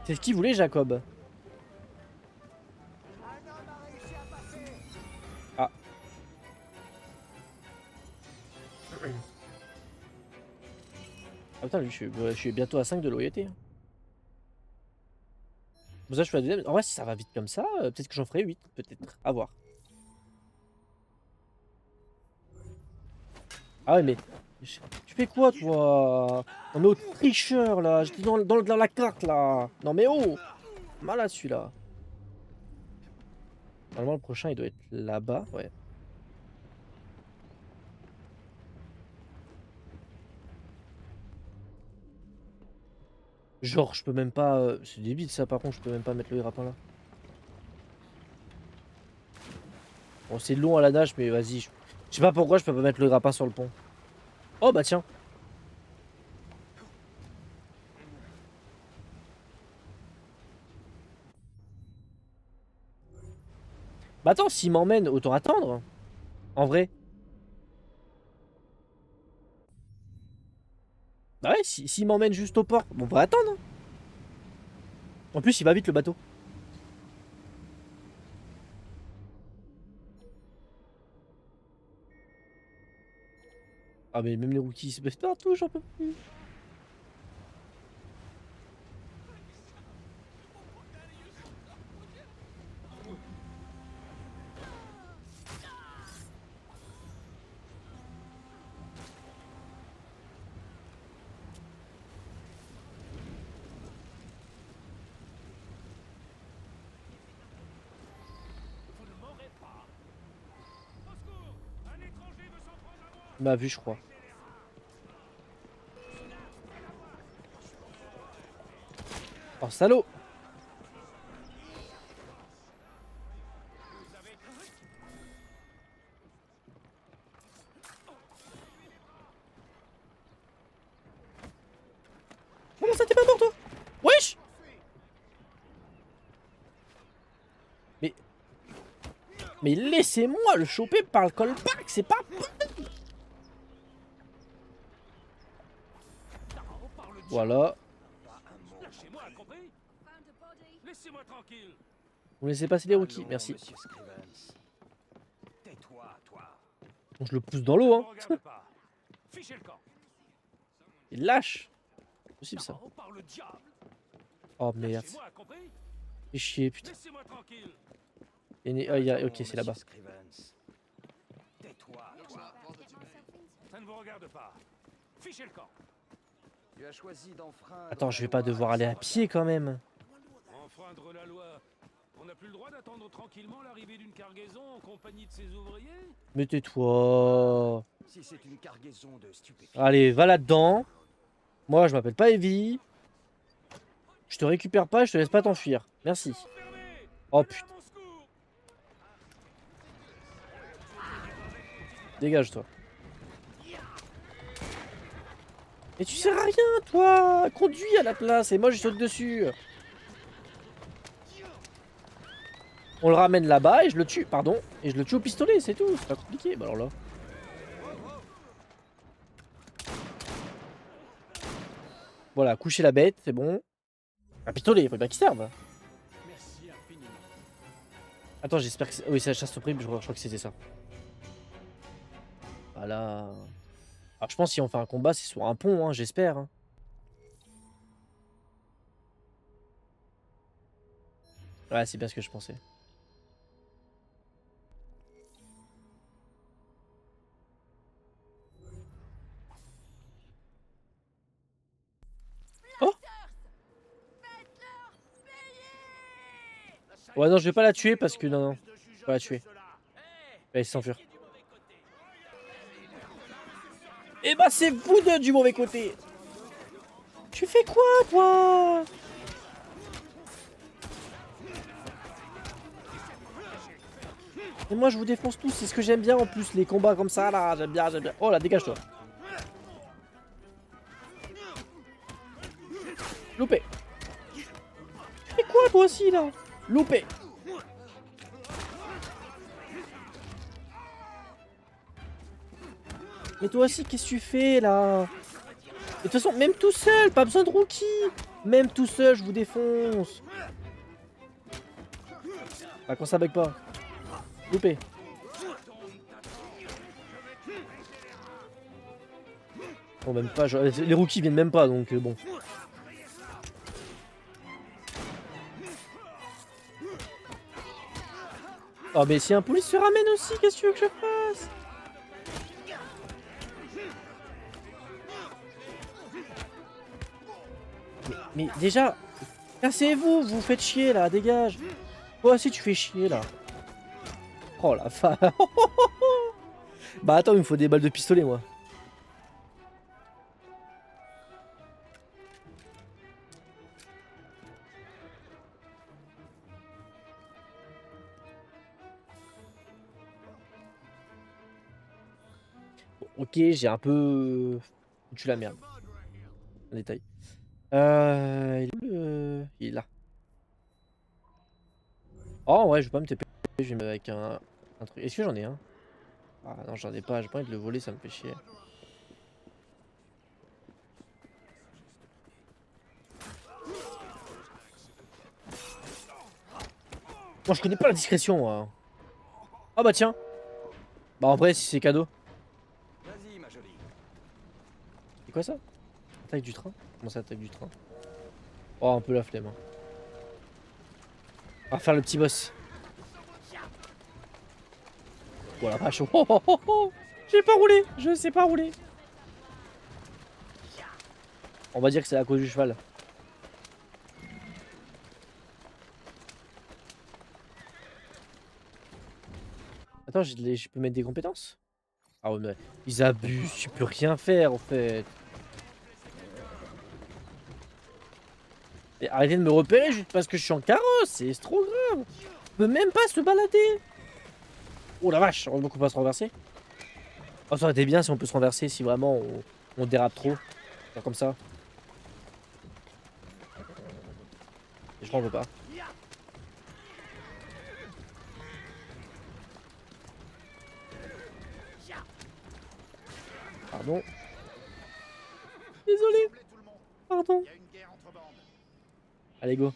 C'est ce qu'il voulait, Jacob. Ah. Ah putain, lui, je suis bientôt à 5 de loyauté. Hein. Bon, ça, je fais la deuxième. En vrai, si ça va vite comme ça, peut-être que j'en ferai 8. Peut-être. À voir. Ah ouais, mais... Tu fais quoi, toi? Non, mais oh, tricheur, là. J'étais dans la carte, là. Non, mais oh. Malade, celui-là. Normalement, le prochain, il doit être là-bas. Ouais. Genre, je peux même pas... C'est débile, ça, par contre. Je peux même pas mettre le grappin, là. Bon, c'est long à la nage, mais vas-y. Je sais pas pourquoi je peux pas mettre le grappin sur le pont. Oh, bah tiens. Bah attends, s'il m'emmène, autant attendre. En vrai. Bah ouais, s'il m'emmène juste au port, bon, on va attendre. Hein. En plus, il va vite, le bateau. Ah mais même les rookies se baissent partout, j'en peux plus. Il m'a vu, je crois. Oh, salaud! Comment ça, t'es pas mort, toi? Wesh! Mais laissez-moi le choper par le callback, c'est pas... Voilà. Lâchez-moi, compris? Laissez-moi tranquille. Vous laissez passer les rookies, Allons, merci. monsieur Scrivens. Tais-toi, toi. Bon, je le pousse dans l'eau, Ne hein. me regarde pas. Fichez le camp. Il lâche. C'est possible, ça. Oh, par le diable. Oh, merde. Lâchez-moi, compris? Fais chier, putain. Laissez-moi tranquille. Ah, il y a... Allons, Ok, c'est là-bas. monsieur Scrivens. Tais-toi, toi. Ça ne vous regarde pas. Fichez le camp. Tu as choisi d'enfreindre. Attends, la je vais pas loi devoir aller à sans pied, quand même. Enfreindre la loi. On n'a plus le droit d'attendre tranquillement l'arrivée d'une cargaison en compagnie de ses ouvriers? Mais tais-toi. Si c'est une cargaison de stupéfiants. Allez, va là-dedans. Moi, je m'appelle pas Evie. Je te récupère pas, je te laisse pas t'enfuir. Merci. Oh putain. Dégage, toi. Mais tu sers à rien, toi. Conduis à la place et moi, je saute dessus. On le ramène là-bas et je le tue, pardon. Et je le tue au pistolet, c'est tout. C'est pas compliqué. Bah alors là. Voilà, coucher la bête, c'est bon. Un pistolet, il faut bien qu'il serve. Merci infiniment. Attends, j'espère que c'est... Oui, c'est la chasse au prime, je crois que c'était ça. Voilà. Alors, je pense que si on fait un combat, c'est sur un pont, hein, j'espère. Hein. Ouais, c'est bien ce que je pensais. Oh! Ouais, non, je vais pas la tuer parce que... Non, non. Je vais pas la tuer. Allez, s'enfuir. Eh bah, c'est vous deux du mauvais côté! Tu fais quoi, toi? Et moi, je vous défonce tous, c'est ce que j'aime bien en plus, les combats comme ça, là. J'aime bien, j'aime bien. Oh là, dégage-toi. Loupé. Tu fais quoi, toi aussi, là? Loupé. Mais toi aussi, qu'est-ce que tu fais, là? De toute façon, même tout seul, pas besoin de rookie. Même tout seul, je vous défonce. Ah, quand ça bug pas. Loupé. Bon, même pas. Les rookies viennent même pas, donc bon. Oh, mais si un police se ramène aussi, qu'est-ce que tu veux que je fasse? Mais déjà, cassez-vous, vous faites chier là, dégage. Toi aussi tu fais chier là. Oh la fa. Bah attends, il me faut des balles de pistolet moi. Bon, ok, j'ai un peu foutu la merde. Un détail. Il est où il est là. Oh ouais, je vais pas me TP. Je vais me mettre avec un truc. Est-ce que j'en ai un? Ah non, j'en ai pas. J'ai pas envie de le voler, ça me fait chier. Moi, je connais pas la discrétion, moi. Ah bah tiens. Bah en vrai, si c'est cadeau. Vas-y, ma jolie. C'est quoi ça? Attaque du train? Comment ça, attaque du train? Oh, un peu la flemme. Hein. On va faire le petit boss. Oh la vache. Oh, oh, oh, oh. J'ai pas roulé. Je sais pas rouler. On va dire que c'est à cause du cheval. Attends, je peux mettre des compétences? Ah ouais, mais ils abusent. Tu peux rien faire en fait. Et arrêtez de me repérer juste parce que je suis en carrosse, c'est trop grave. On peut même pas se balader. Oh la vache, heureusement qu'on peut pas se renverser. Oh, ça aurait été bien si on peut se renverser, si vraiment on dérape trop. Faire comme ça. Et je crois qu'on peut pas. Pardon. Désolé. Rassemblez tout le monde. Pardon. Il y a une guerre entre bandes. Allez, go.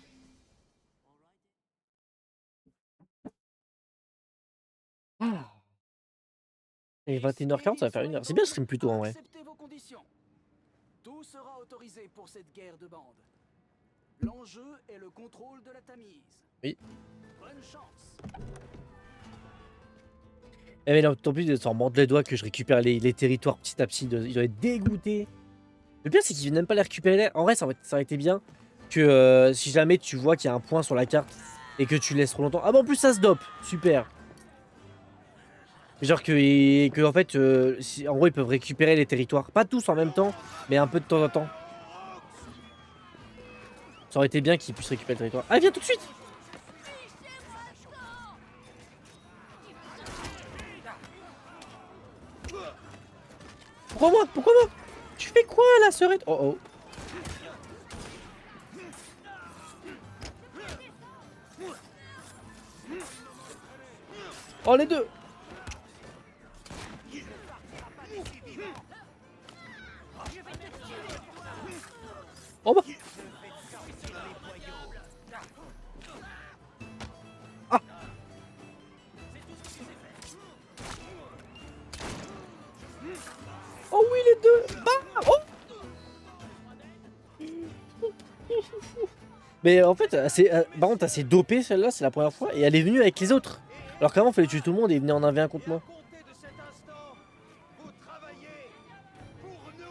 Ah. Et 21h40, ça va faire 1h. C'est bien, je stream plus tôt en vrai. Acceptez vos conditions. Tout sera autorisé pour cette guerre de bande. L'enjeu est le contrôle de la Tamise. Oui. Bonne chance. Eh mais là, en plus, de s'en mordre les doigts que je récupère les territoires petit à petit. Il doit être dégoûté. Le pire, c'est qu'ils viennent même pas les récupérer. En vrai, ça aurait été bien que si jamais tu vois qu'il y a un point sur la carte et que tu laisses trop longtemps. Ah bah en plus, ça se dope. Super. Genre que en fait, en gros, ils peuvent récupérer les territoires. Pas tous en même temps, mais un peu de temps en temps. Ça aurait été bien qu'ils puissent récupérer le territoire. Ah, viens tout de suite! Pourquoi moi? Pourquoi moi? Tu fais quoi là, sœurette? Oh oh. Oh les deux! Oh bah! Ah! Oh oui les deux! Bah! Oh! Mais en fait, par contre, assez dopé celle-là, c'est la première fois, et elle est venue avec les autres. Alors qu'avant, il fallait tuer tout le monde et il venait en 1v1 contre moi. Comptez de cet instant, vous travaillez pour nous.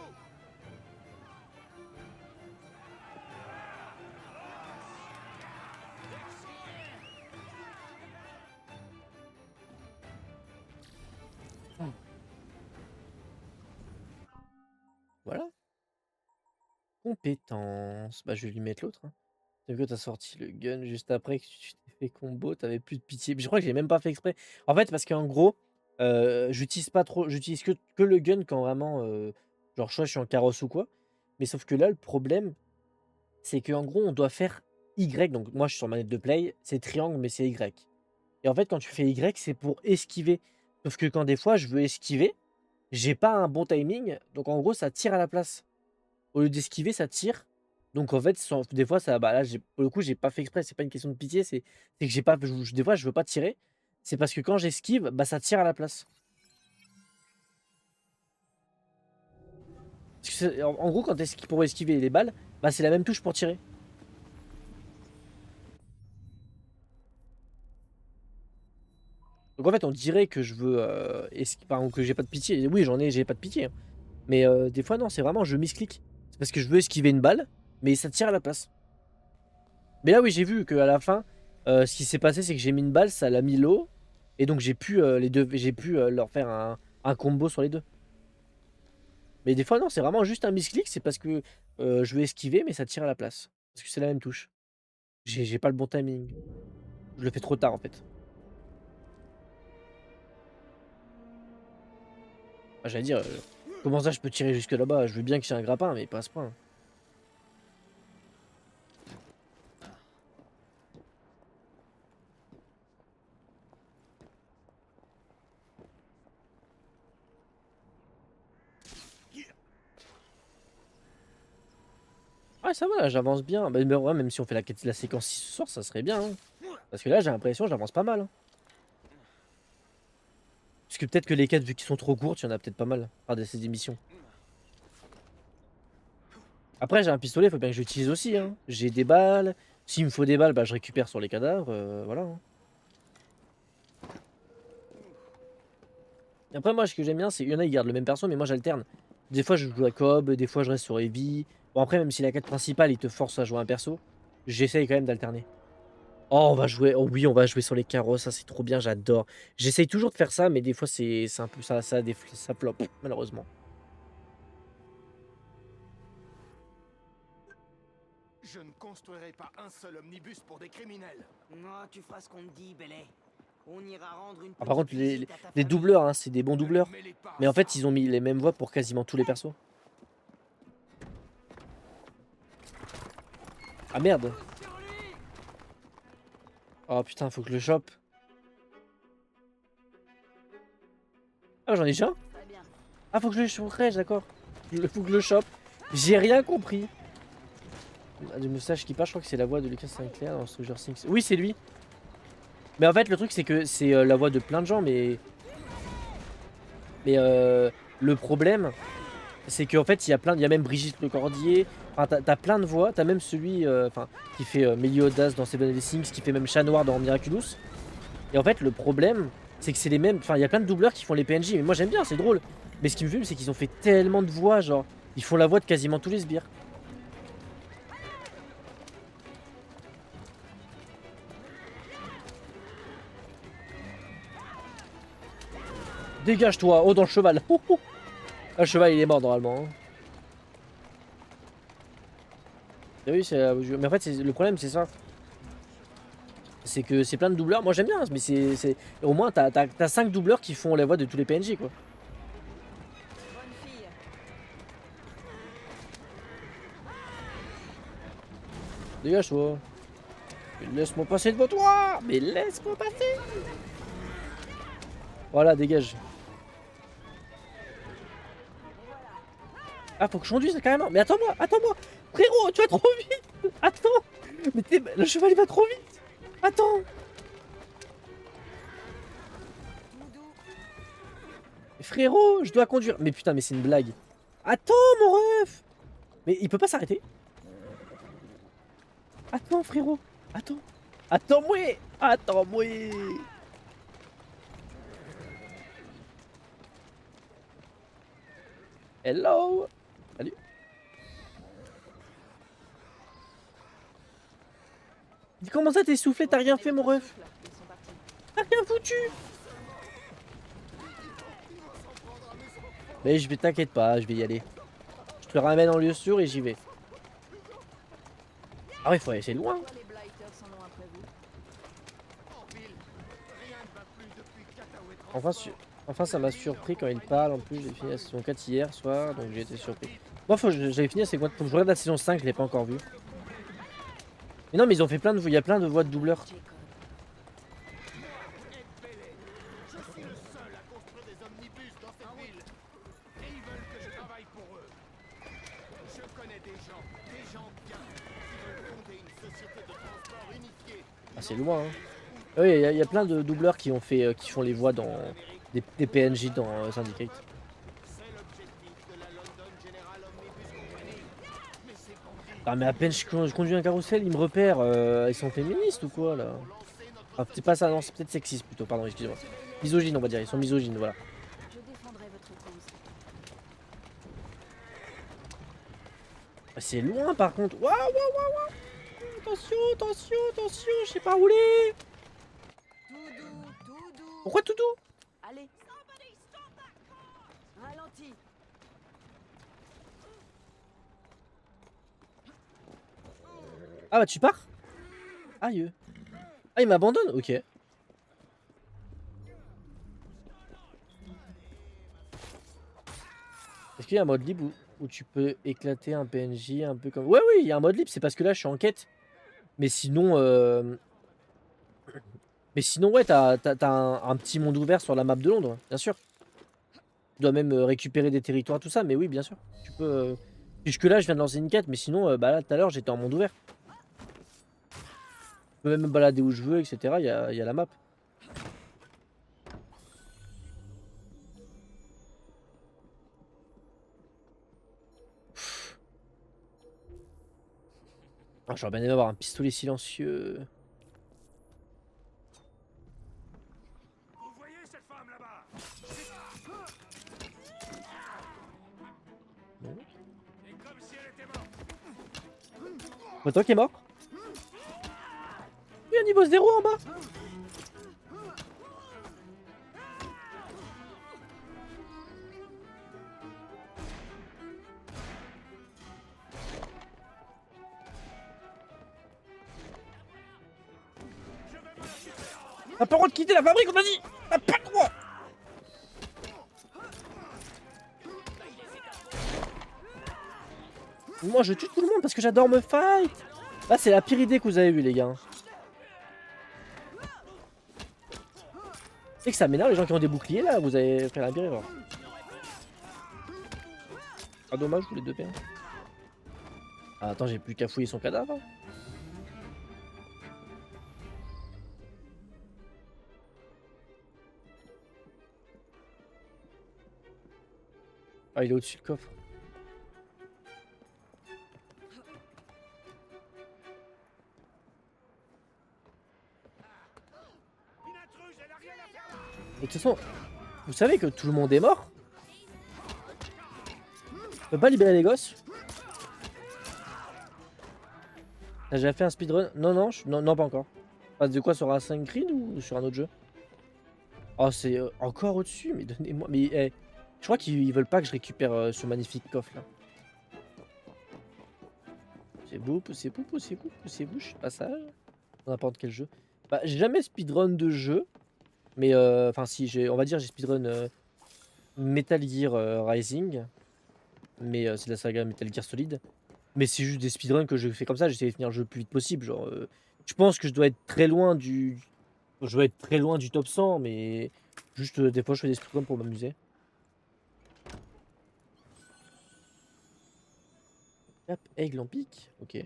Voilà. Compétence. Bah, je vais lui mettre l'autre. Hein. T'as vu que t'as sorti le gun juste après que tu t'es fait combo, t'avais plus de pitié. Je crois que j'ai même pas fait exprès. En fait, parce qu'en gros, j'utilise pas trop, j'utilise que le gun quand vraiment, genre, soit je suis en carrosse ou quoi. Mais sauf que là, le problème, c'est qu'en gros, on doit faire Y. Donc, moi, je suis sur manette de play, c'est triangle, mais c'est Y. Et en fait, quand tu fais Y, c'est pour esquiver. Sauf que quand des fois, je veux esquiver, j'ai pas un bon timing. Donc, en gros, ça tire à la place. Au lieu d'esquiver, ça tire. Donc en fait, des fois, ça, bah là, pour le coup, j'ai pas fait exprès. C'est pas une question de pitié, c'est que j'ai pas, des fois, je veux pas tirer. C'est parce que quand j'esquive, bah ça tire à la place. Parce que en gros, quand pour esquiver les balles, bah c'est la même touche pour tirer. Donc en fait, on dirait que je veux pardon, que j'ai pas de pitié. Oui, j'ai pas de pitié. Hein. Mais des fois, non, c'est vraiment je misclick. C'est parce que je veux esquiver une balle, mais ça tire à la place. Mais là, oui, j'ai vu qu'à la fin, ce qui s'est passé, c'est que j'ai mis une balle, ça l'a mis low. Et donc j'ai pu, j'ai pu leur faire un combo sur les deux. Mais des fois, non, c'est vraiment juste un misclick. C'est parce que je veux esquiver, mais ça tire à la place. Parce que c'est la même touche. J'ai pas le bon timing. Je le fais trop tard, en fait. Ah, j'allais dire, comment ça je peux tirer jusque là-bas? Je veux bien que j'ai un grappin, mais pas à ce point. Ouais, ça va, là, j'avance bien. Bah, mais ouais, même si on fait la séquence 6 ce soir, ça serait bien. Hein. Parce que là, j'ai l'impression que j'avance pas mal. Hein. Parce que peut-être que les quêtes, vu qu'ils sont trop courtes, il y en a peut-être pas mal de ces émissions. Après, j'ai un pistolet, il faut bien que je l'utilise aussi. Hein. J'ai des balles. S'il me faut des balles, bah, je récupère sur les cadavres. Voilà. Hein. Et après, moi, ce que j'aime bien, c'est qu'il y en a, ils gardent le même perso, mais moi, j'alterne. Des fois, je joue à Cobb, des fois, je reste sur Heavy. Bon, après, même si la quête principale, il te force à jouer un perso, j'essaye quand même d'alterner. Oh, on va jouer. Oh oui, on va jouer sur les carrosses. Ça, c'est trop bien. J'adore. J'essaye toujours de faire ça, mais des fois, c'est un peu ça flop, malheureusement. Je ne construirai pas un seul omnibus pour des criminels. Non, tu feras ce qu'on te dit, Belay. On ira rendre une Ah, par contre, petite visite à ta les famille. doubleurs, hein, c'est des bons doubleurs. Ne me mêlez pas à Mais en fait, ça. ils ont mis les mêmes voix pour quasiment tous les persos. Ah merde. Oh putain, faut que je le chope. Ah, j'en ai déjà un. Très bien. Ah, faut que je le chope, d'accord. Faut que je le chope. J'ai rien compris. Le moustache qui parle, je crois que c'est la voix de Lucas Sinclair dans Stranger Things. Oui, c'est lui. Mais en fait, le truc, c'est que c'est la voix de plein de gens, mais le problème, c'est qu'en fait, il y a même Brigitte Lecordier. Enfin, t'as plein de voix. T'as même celui qui fait Meliodas dans Seven Deadly Sins, qui fait même Chat Noir dans Miraculous. Et en fait, le problème, c'est que c'est les mêmes. Enfin, il y a plein de doubleurs qui font les PNJ. Mais moi, j'aime bien, c'est drôle. Mais ce qui me fume, c'est qu'ils ont fait tellement de voix, genre, ils font la voix de quasiment tous les sbires. Dégage-toi, oh dans le cheval. Oh, oh. Ah, le cheval il est mort normalement. Hein. Ah oui, mais en fait le problème c'est ça. C'est que c'est plein de doubleurs. Moi j'aime bien, mais c'est au moins t'as 5 doubleurs qui font la voix de tous les PNJ quoi. Bonne fille. Dégage-toi. Laisse-moi passer devant toi. Mais laisse-moi passer. Voilà, dégage. Ah, faut que je conduise carrément. Mais attends-moi, attends-moi. Frérot, tu vas trop vite. Attends. Mais le cheval il va trop vite. Attends. Frérot, je dois conduire. Mais putain, mais c'est une blague. Attends, mon ref. Mais il peut pas s'arrêter. Attends, frérot. Attends. Attends-moi. Attends-moi. Hello. Salut. Comment ça t'es soufflé? T'as rien fait, mon ref? Ils sont partis. T'as rien foutu. Mais je vais, t'inquiète pas, je vais y aller. Je te ramène en lieu sûr et j'y vais. Ah ouais, faut aller, c'est loin. Pourquoi les blighters s'en ont après vous? Enfin, ça m'a surpris quand il parle. En plus, j'ai fini la saison 4 hier soir, donc j'ai été surpris. Moi, j'avais fini la saison 4. Faut que je regarde la saison 5, je l'ai pas encore vue. Mais non, mais ils ont fait plein de, il y a plein de voix de doubleurs. Jacob. Je suis le seul à construire des omnibus dans cette ville. Et ils veulent que je travaille pour eux. Je connais des gens bien, qui veulent fonder une société de transport unifiée. Ah, c'est loin, hein. Oui, il y a plein de doubleurs qui ont fait, qui font les voix dans des PNJ dans Syndicate. C'est l'objectif de la London General Omnibus Company. Mais c'est bandits Ah, mais à peine je conduis un carrousel, ils me repèrent. Ils sont féministes ou quoi là? Ah, c'est pas ça, non, c'est peut-être sexiste plutôt, pardon, excusez-moi. Misogyne, on va dire, ils sont misogynes, voilà. Je défendrai votre cause. Ah, c'est loin par contre. Waouh, waouh, waouh, waouh. Attention, attention, attention, je sais pas rouler. Tout doux, tout doux. Pourquoi tout doux? Allez. Ralenti. Ah bah tu pars? Aïe. Ah, il m'abandonne? Ok. Est-ce qu'il y a un mode libre où tu peux éclater un PNJ un peu comme... Ouais, oui, il y a un mode libre, c'est parce que là je suis en quête. Mais sinon... Mais sinon, ouais, t'as un petit monde ouvert sur la map de Londres, bien sûr. Tu dois même récupérer des territoires, tout ça, mais oui, bien sûr. Tu peux... Jusque là, je viens de lancer une quête, mais sinon, bah là, tout à l'heure, j'étais en monde ouvert. Je peux même me balader où je veux, etc. Il y a la map. Ah, j'aurais bien aimé avoir un pistolet silencieux. Vous voyez cette femme là-bas? Et comme si elle était morte. C'est toi qui est mort? Il y a un niveau 0 en bas. T'as pas le droit de quitter la fabrique, on t'a dit. T'as pas le droit. Moi je tue tout le monde parce que j'adore me fight. Là c'est la pire idée que vous avez vue les gars. C'est que ça m'énerve les gens qui ont des boucliers là, vous avez fait la pire erreur. Ah dommage, je voulais 2 paires. Ah, attends, j'ai plus qu'à fouiller son cadavre. Ah, il est au-dessus du coffre. De toute façon, vous savez que tout le monde est mort. Je peux pas libérer les gosses. T'as déjà fait un speedrun? Non, non, non, pas encore. Passe de quoi sur Assassin's Creed ou sur un autre jeu? Oh, c'est encore au-dessus, mais donnez-moi. Mais je crois qu'ils veulent pas que je récupère ce magnifique coffre là. C'est beau, c'est beau, c'est beau, c'est bouche, passage. Dans n'importe quel jeu. Bah, j'ai jamais speedrun de jeu. Mais enfin, si, on va dire j'ai speedrun Metal Gear Rising. Mais c'est de la saga Metal Gear Solid. Mais c'est juste des speedruns que je fais comme ça, j'essaie de finir le jeu le plus vite possible. Genre, je pense que je dois être très loin du. Je dois être très loin du top 100, mais juste des fois je fais des speedruns pour m'amuser. Cap aigle en pique, ok.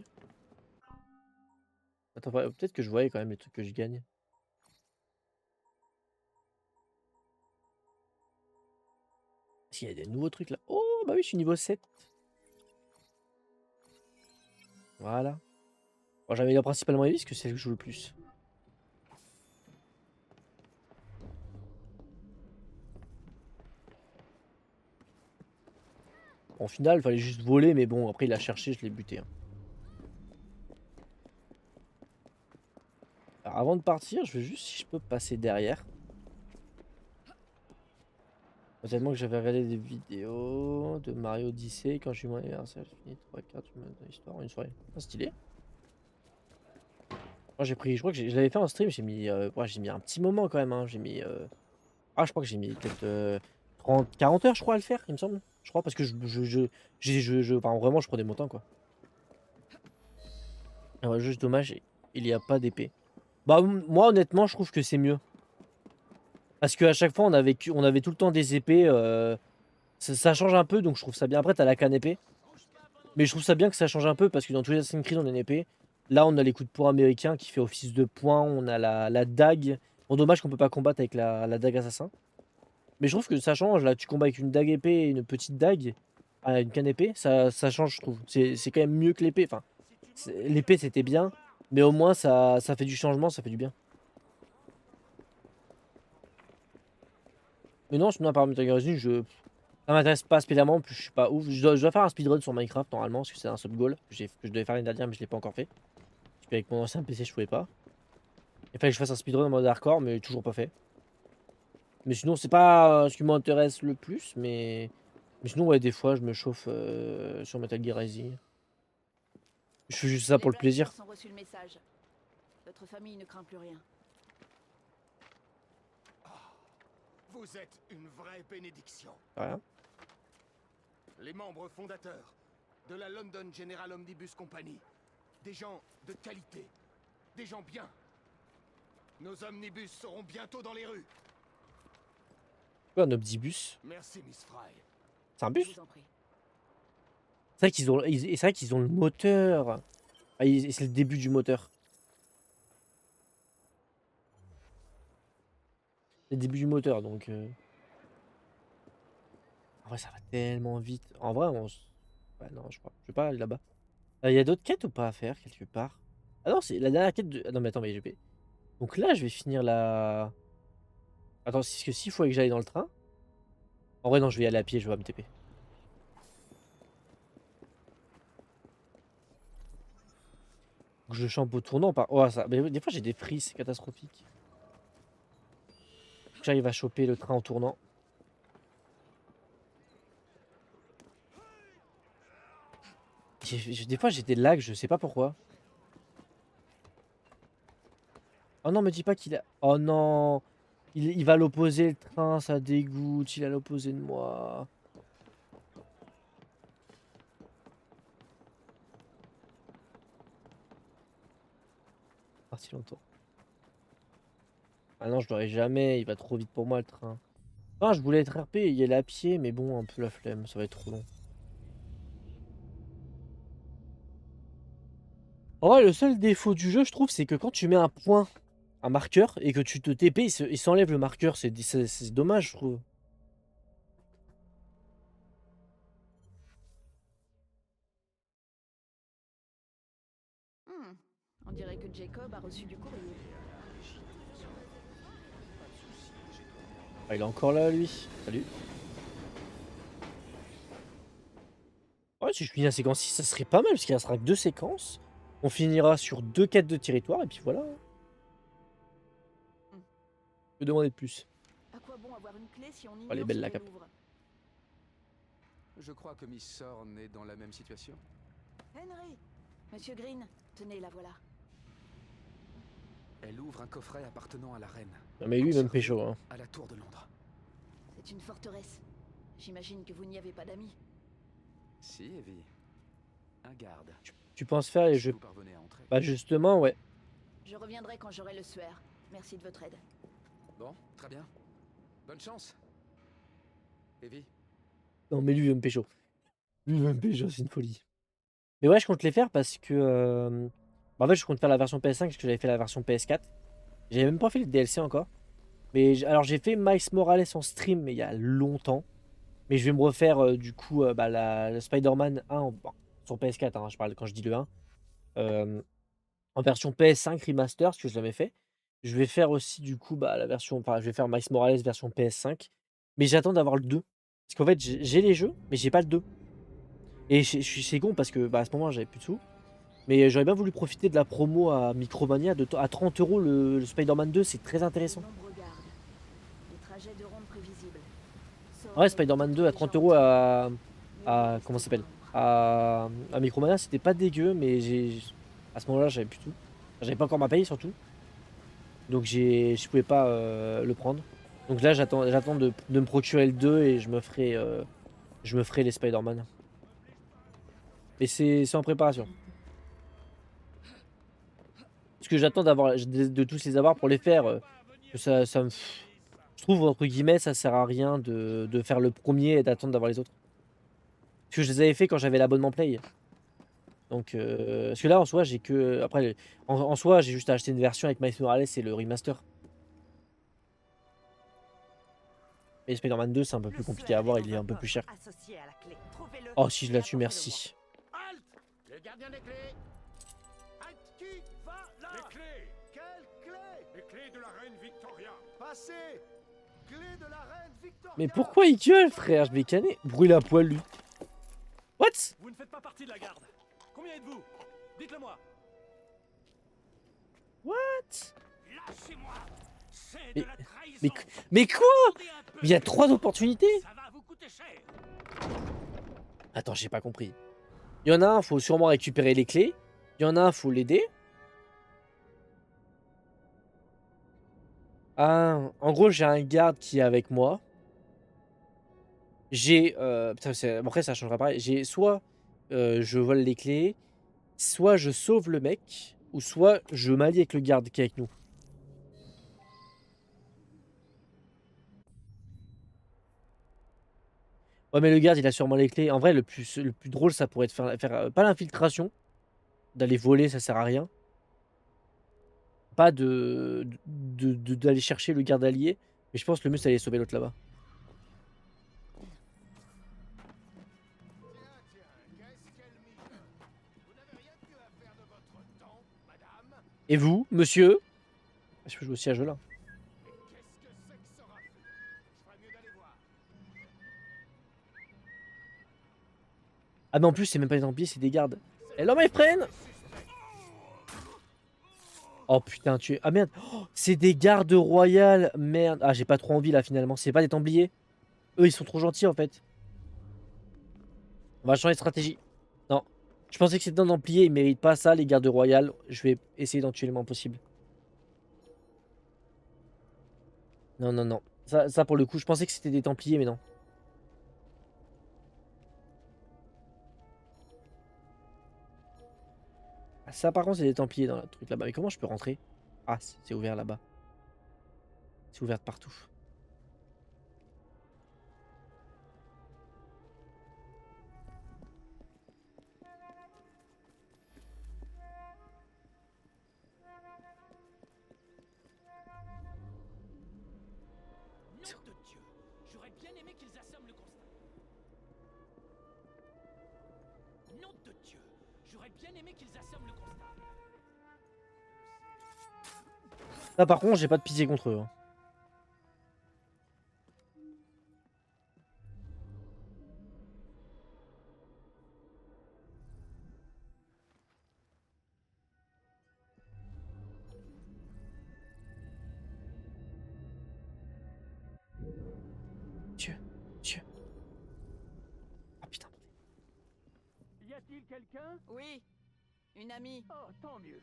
Attends, peut-être que je voyais quand même les trucs que je gagne. S'il y a des nouveaux trucs là. Oh, bah oui, je suis niveau 7. Voilà. Bon, j'améliore principalement les vis parce que c'est ce que je joue le plus. Bon, au final, il fallait juste voler, mais bon, après il a cherché, je l'ai buté. Hein. Alors, avant de partir, je veux juste si je peux passer derrière. Tellement que j'avais regardé des vidéos de Mario Odyssey quand j'ai eu mon anniversaire. J'ai fini 3 quarts de l'histoire, une soirée. Ah, stylé. Moi j'ai pris, je crois que je l'avais fait en stream, j'ai mis, ouais, j'ai mis un petit moment quand même. Hein. J'ai mis, ah, je crois que j'ai mis peut-être 30, 40 heures, je crois, à le faire, il me semble. Je crois parce que enfin, vraiment, je prenais mon temps quoi. Alors, juste dommage, il n'y a pas d'épée. Bah, moi honnêtement, je trouve que c'est mieux. Parce qu'à chaque fois, on avait tout le temps des épées. Ça change un peu, donc je trouve ça bien. Après, t'as la canne épée. Mais je trouve ça bien que ça change un peu, parce que dans tous les Assassin's Creed, on a une épée. Là, on a les coups de poing américains qui fait office de poing. On a la dague. Bon, dommage qu'on peut pas combattre avec la dague assassin. Mais je trouve que ça change. Là, tu combats avec une dague épée et une petite dague. Ah, une canne épée, ça change, je trouve. C'est quand même mieux que l'épée. Enfin, l'épée, c'était bien. Mais au moins, ça fait du changement, ça fait du bien. Mais non, sinon, à part Metal Gear Rising, ça m'intéresse pas spécialement, plus je suis pas ouf. Je dois faire un speedrun sur Minecraft normalement, parce que c'est un sub-goal que je devais faire l'année dernière, mais je l'ai pas encore fait. Parce qu'avec mon ancien PC, je pouvais pas. Il fallait que je fasse un speedrun en mode hardcore, mais toujours pas fait. Mais sinon, c'est pas ce qui m'intéresse le plus, mais sinon, ouais, des fois, je me chauffe sur Metal Gear Rising. Je fais juste ça pour le plaisir. Les ont reçu le message. Votre famille ne craint plus rien. Vous êtes une vraie bénédiction. Voilà. Les membres fondateurs de la London General Omnibus Company. Des gens de qualité. Des gens bien. Nos omnibus seront bientôt dans les rues. Quoi, un omnibus? Merci, Miss Fry. C'est un Je bus? vous en prie. C'est vrai qu'ils ont le moteur. Ah, c'est le début du moteur. C'est le début du moteur, donc... En vrai, ça va tellement vite. En vrai, ouais, non, je crois. Je vais pas aller là-bas. Il y a d'autres quêtes ou pas à faire, quelque part? Ah non, c'est la dernière quête de... Ah non, mais attends, mais je vais... Donc là, je vais finir la... Attends, c'est que s'il faut que j'aille dans le train... En vrai, non, je vais y aller à pied, je vais me TP. Donc je champe au tournant par... Oh, ça... Mais des fois, j'ai des frises, c'est catastrophique. J'arrive à choper le train en tournant. Des fois, j'ai des lags, je sais pas pourquoi. Oh non, me dis pas qu'il a... Oh non. Il va à l'opposé le train, ça dégoûte. Il est à l'opposé de moi. Parti longtemps. Ah non, je l'aurai jamais. Il va trop vite pour moi le train. Ah, je voulais être RP et y aller à pied, mais bon, un peu la flemme. Ça va être trop long. En vrai, le seul défaut du jeu, je trouve, c'est que quand tu mets un point, un marqueur, et que tu te TP, il s'enlève le marqueur. C'est dommage, je trouve. Hmm. On dirait que Jacob a reçu du courrier. Ah, il est encore là, lui. Salut. Ouais, si je finis la séquence 6, ça serait pas mal, parce qu'il restera que 2 séquences. On finira sur 2 quêtes de territoire, et puis voilà. Je peux demander de plus. À quoi bon avoir une clé si on ignore Elle est belle, ce la qu'elle cape. ouvre? Je crois que Miss Sorn est dans la même situation. Henry! Monsieur Green, tenez, la voilà. Elle ouvre un coffret appartenant à la reine. Non, mais lui, même conservé pécho, hein. À la tour de Londres. C'est une forteresse. J'imagine que vous n'y avez pas d'amis. Si, Evie. Un garde. Tu penses faire les Si jeux... vous parvenez à entrer. Bah justement, ouais. Je reviendrai quand j'aurai le suaire. Merci de votre aide. Bon, très bien. Bonne chance. Evie. Non, mais lui, il veut me pécho. Lui, il veut me pécho, c'est une folie. Mais ouais, je compte les faire parce que... bah, en fait, je compte faire la version PS5 parce que j'avais fait la version PS4. J'avais même pas fait le DLC encore. Mais alors, j'ai fait Miles Morales en stream, mais il y a longtemps. Mais je vais me refaire, du coup, bah, la Spider-Man 1 bon, sur PS4, hein, je parle quand je dis le 1. En version PS5 remaster, ce que je l'avais fait. Je vais faire aussi, du coup, bah, la version... Enfin, je vais faire Miles Morales version PS5. Mais j'attends d'avoir le 2. Parce qu'en fait, j'ai les jeux, mais j'ai pas le 2. Et c'est con parce que bah, à ce moment j'avais plus de sous. Mais j'aurais bien voulu profiter de la promo à Micromania à 30 € le Spider-Man 2, c'est très intéressant. De nombreux gardes. Des trajets de ronde prévisibles. Ouais, Spider-Man 2 à 30 € à comment ça s'appelle à Micromania, c'était pas dégueu, mais à ce moment-là j'avais plus tout. J'avais pas encore ma paye surtout. Donc je pouvais pas le prendre. Donc là j'attends de me procurer le 2 et je me ferai les Spider-Man. Et c'est en préparation. Parce que j'attends de tous les avoir pour les faire. Que ça me... Je trouve, entre guillemets, ça sert à rien de faire le premier et d'attendre d'avoir les autres. Parce que je les avais fait quand j'avais l'abonnement Play. Donc, parce que là, en soi, j'ai que... Après, en soi, j'ai juste acheté une version avec Miles Morales et le remaster. Et Spider-Man 2, c'est un peu plus compliqué à avoir, il est un peu plus cher. Oh, si je la tue, merci. Halt! Le gardien des clés! Halt, qui va là? Les clés! Quelle clé? Les clés de la reine Victoria! Passez! Clé de la reine Victoria! Mais pourquoi il gueule, frère? Je vais canner. Brûle à poil, lui. What? Vous ne faites pas partie de la garde. Combien êtes-vous? Dites-le moi. What? Lâchez-moi! C'est Mais- de la trahison! Mais quoi? Attendez un peu. Il y a 3 opportunités? Ça va vous coûter cher! Attends, j'ai pas compris. Il y en a un, faut sûrement récupérer les clés. Il y en a un, faut l'aider. Ah, en gros, j'ai un garde qui est avec moi. J'ai... putain, bon, après, ça changera pareil. J'ai soit je vole les clés, soit je sauve le mec, ou soit je m'allie avec le garde qui est avec nous. Ouais, mais le garde, il a sûrement les clés. En vrai, le plus drôle, ça pourrait être faire pas l'infiltration. D'aller voler, ça sert à rien. Pas d'aller chercher le garde allié. Mais je pense que le mieux, c'est d'aller sauver l'autre là-bas. Et vous, monsieur? Je peux jouer aussi à ce jeu là. Ah mais en plus c'est même pas des Templiers, c'est des gardes. Hello my friend. Oh putain tu es... Ah merde, oh, c'est des gardes royales. Merde. Ah j'ai pas trop envie là finalement, c'est pas des Templiers. Eux ils sont trop gentils en fait. On va changer de stratégie. Non. Je pensais que c'était un Templier, ils méritent pas ça les gardes royales. Je vais essayer d'en tuer le moins possible. Non, non, non. Ça, pour le coup, je pensais que c'était des Templiers, mais non. Ah, ça, par contre, c'est des Templiers dans le truc là-bas. Mais comment je peux rentrer? Ah, c'est ouvert là-bas. C'est ouvert de partout. Nom de Dieu, j'aurais bien aimé qu'ils assomment le constat. Nom de Dieu, j'aurais bien aimé qu'ils assomment le constat. Là, par contre, j'ai pas de pitié contre eux, hein. Dieu. Dieu. Ah putain. Y a-t-il quelqu'un? Oui, une amie. Oh, tant mieux.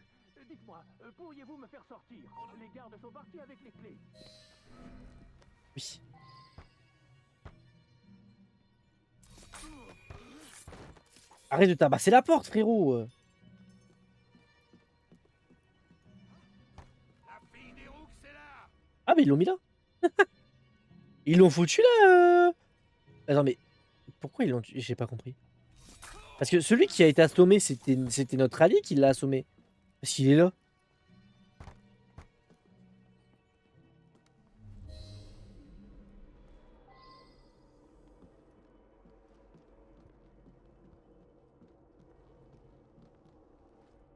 Dites-moi, pourriez-vous me faire sortir? Les gardes sont partis avec les clés. Oui. Arrête de tabasser la porte, frérot. La fille des roues, c'est là. Ah, mais ils l'ont mis là. Ils l'ont foutu là. Attends, mais pourquoi ils l'ont tué? J'ai pas compris. Parce que celui qui a été assommé, c'était notre allié qui l'a assommé. Parce qu'il est là.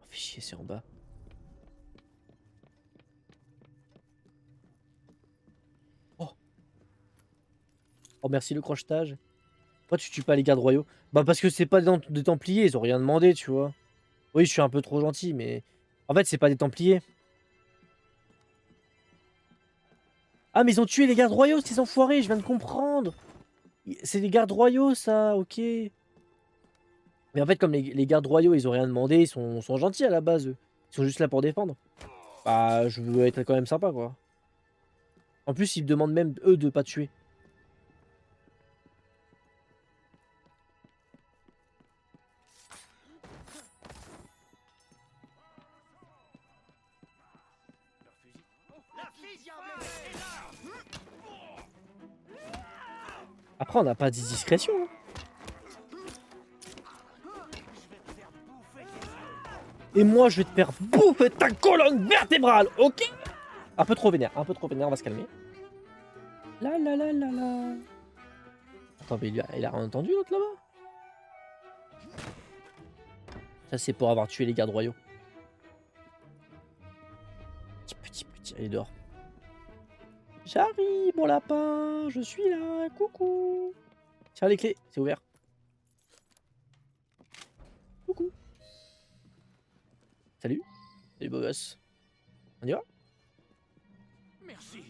Oh, fais chier, c'est en bas. Oh. Oh, merci le crochetage. Pourquoi tu tues pas les gardes royaux? Bah parce que c'est pas des Templiers, ils ont rien demandé, tu vois. Oui, je suis un peu trop gentil, mais... En fait, c'est pas des Templiers. Ah, mais ils ont tué les gardes royaux, ces enfoirés, je viens de comprendre. C'est des gardes royaux, ça, ok. Mais en fait, comme les gardes royaux, ils ont rien demandé, ils sont gentils à la base, eux. Ils sont juste là pour défendre. Bah, je veux être quand même sympa, quoi. En plus, ils me demandent même, eux, de pas tuer. La fille diable est là. Après, on n'a pas de discrétion, hein. Et moi, je vais te faire bouffer ta colonne vertébrale, ok? Un peu trop vénère, on va se calmer. La la la la la. Attends, mais il a rien entendu, l'autre là-bas? Ça, c'est pour avoir tué les gardes royaux. Petit, allez dehors. J'arrive, mon lapin, je suis là, coucou. Tiens les clés, c'est ouvert. Coucou. Salut, salut beau gosse. On y va? Merci.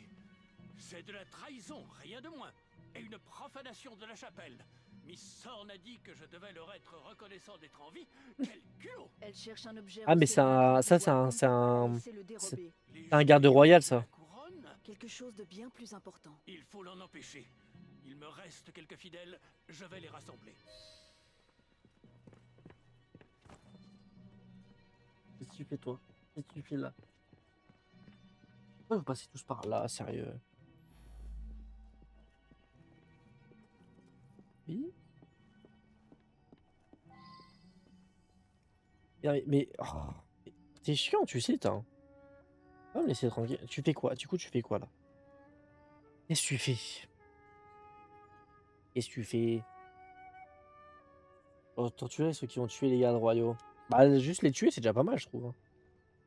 C'est de la trahison, rien de moins. Et une profanation de la chapelle. Miss Thorne a dit que je devais leur être reconnaissant d'être en vie. Quel culot! Elle cherche un objet. Ah, mais c'est renseignement un... Ça, c'est un... provisoire. C'est un... Elle sait le dérober. Les un garde royal, ça. la couronne, Quelque chose de bien plus important. il faut l'en empêcher. Il me reste quelques fidèles, je vais les rassembler. Qu'est-ce que tu fais, toi? Qu'est-ce que tu fais là? Pourquoi vous passez tous par là, sérieux? Oui? Oh, t'es chiant, tu sais, t'as. Va me laisser tranquille. Tu fais quoi? Du coup, tu fais quoi là? Qu'est-ce que tu fais? Qu'est-ce que tu fais? Oh, torturer ceux qui ont tué les gardes royaux. Bah, juste les tuer, c'est déjà pas mal, je trouve, hein.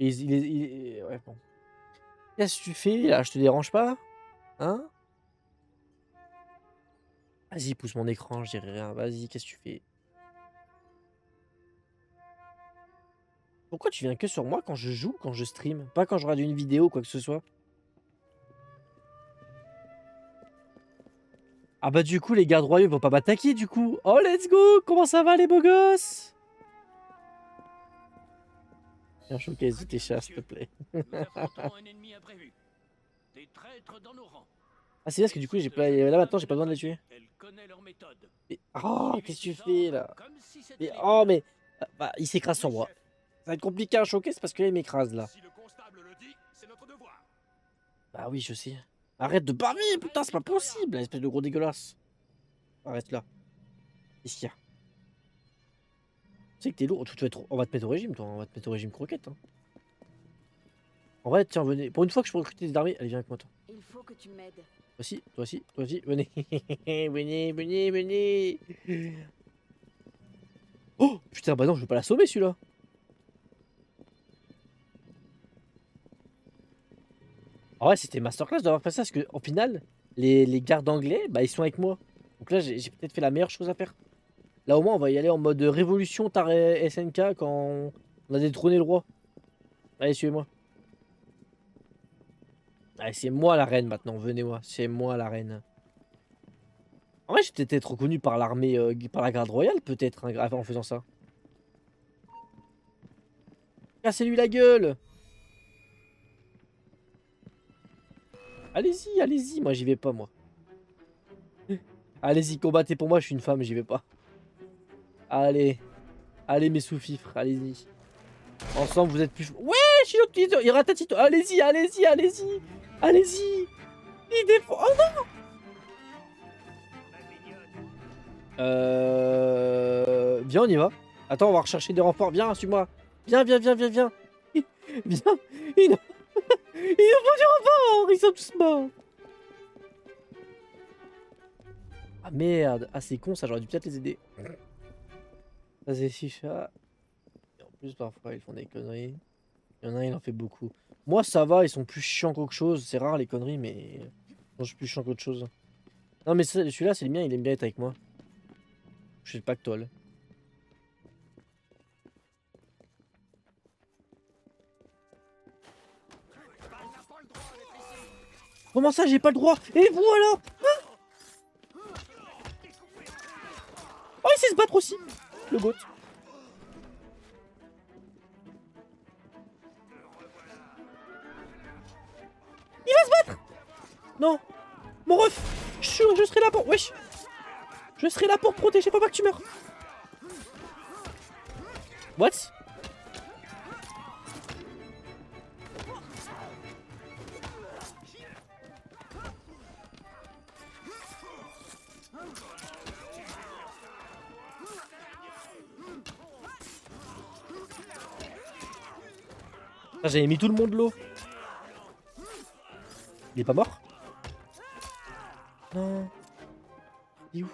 Et ouais, bon. Qu'est-ce que tu fais là? Je te dérange pas? Hein? Vas-y, pousse mon écran, je dirai rien. Vas-y, qu'est-ce que tu fais? Pourquoi tu viens que sur moi quand je joue, quand je stream? Pas quand je regarde une vidéo, quoi que ce soit. Ah bah du coup, les gardes royaux vont pas m'attaquer du coup. Oh, let's go! Comment ça va les beaux gosses? Viens showcase tes chats, s'il te plaît. Nous affrontons un ennemi imprévu. des traîtres dans nos rangs. Ah, c'est bien parce que du coup, j'ai pas... là maintenant, j'ai pas besoin de les tuer. Elle connaît leur méthode. Mais... Oh, J'y qu'est-ce que tu suis fais ordre là? comme si c'était Mais les oh, miens. mais. Bah, il s'écrase sur Oui, moi. chef. Ça va être compliqué à choquer, c'est parce que là, il m'écrase là. Si le constable le dit, c'est notre devoir. Bah oui, je sais. Arrête de baver, putain, c'est pas possible, espèce de gros dégueulasse. Arrête là. Qu'est-ce qu'il y a? Tu sais que t'es lourd, on va te mettre au régime, toi. On va te mettre au régime croquette. Hein. En vrai, tiens, venez. Pour une fois que je peux recruter des armées, allez, viens avec moi, toi. Il faut que tu m'aides. Toi aussi, toi aussi, toi aussi, venez. Venez, venez, venez. Oh putain, bah non, je veux pas l'assommer celui-là. En vrai, c'était masterclass d'avoir fait ça parce que, au final, les gardes anglais, bah ils sont avec moi. Donc là, j'ai peut-être fait la meilleure chose à faire. Là, au moins, on va y aller en mode révolution tar SNK quand on a détrôné le roi. Allez, suivez-moi. Allez, c'est moi la reine maintenant, venez-moi. C'est moi la reine. En vrai, j'ai peut-être être reconnu par l'armée, par la garde royale, peut-être, hein, en faisant ça. Cassez-lui la gueule! Allez-y, allez-y, moi j'y vais pas, moi. Allez-y, combattez pour moi, je suis une femme, j'y vais pas. Allez, allez mes sous-fifres, allez-y. Ensemble, vous êtes plus... Ouais, je suis l'autre, il ratatito. Allez-y, allez-y, allez-y. Allez-y. Il défend... Oh non! Viens, on y va. Attends, on va rechercher des renforts. Viens, suis-moi. Viens, viens, viens, viens, viens. Viens. Il nous faut du renfort. Ils sont tous morts. Ah merde. Ah, c'est con, ça, j'aurais dû peut-être les aider. Ça, c'est si chat. Et en plus, parfois, ils font des conneries. Il y en a un, il en fait beaucoup. Moi, ça va, ils sont plus chiants qu'autre chose. C'est rare, les conneries, mais... je suis plus chiant qu'autre chose. Non, mais celui-là, c'est le mien, il aime bien être avec moi. Je suis le pactole. Comment ça, j'ai pas le droit? Et vous alors? Hein? Oh, il sait se battre aussi, le bot. Il va se battre. Non. Mon ref. Je serai là pour... Wesh. Je serai là pour te protéger, faut pas que tu meurs. What? Ah, j'avais mis tout le monde l'eau. Il est pas mort? Non. Il est où?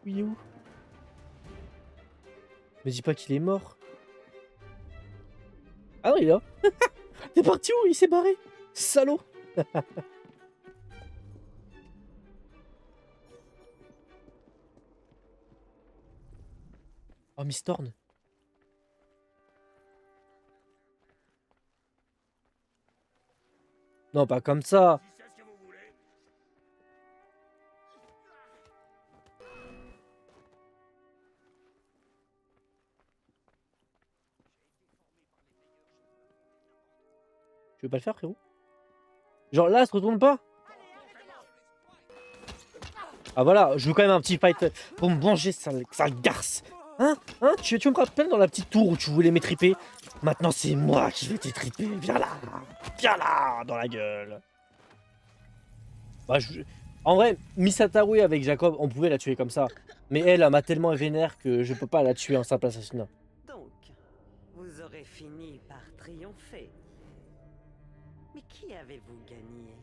Il est où? Me dis pas qu'il est mort. Ah non, il est là. T'es parti où? Il s'est barré. Salaud. Oh, Miss Thorne. Non, pas comme ça. Si c'est ce que vous voulez. Tu veux pas le faire, frérot? Genre là, se retourne pas. Ah voilà, je veux quand même un petit fight pour me venger, sale garce. Hein? Tu me rappelles dans la petite tour où tu voulais m'étriper? Maintenant, c'est moi qui vais t'étriper. Viens là, dans la gueule. Bah, en vrai, Misataru avec Jacob, on pouvait la tuer comme ça. Mais elle m'a tellement vénère que je peux pas la tuer en simple assassinat. Donc, vous aurez fini par triompher. Mais qui avez-vous gagné?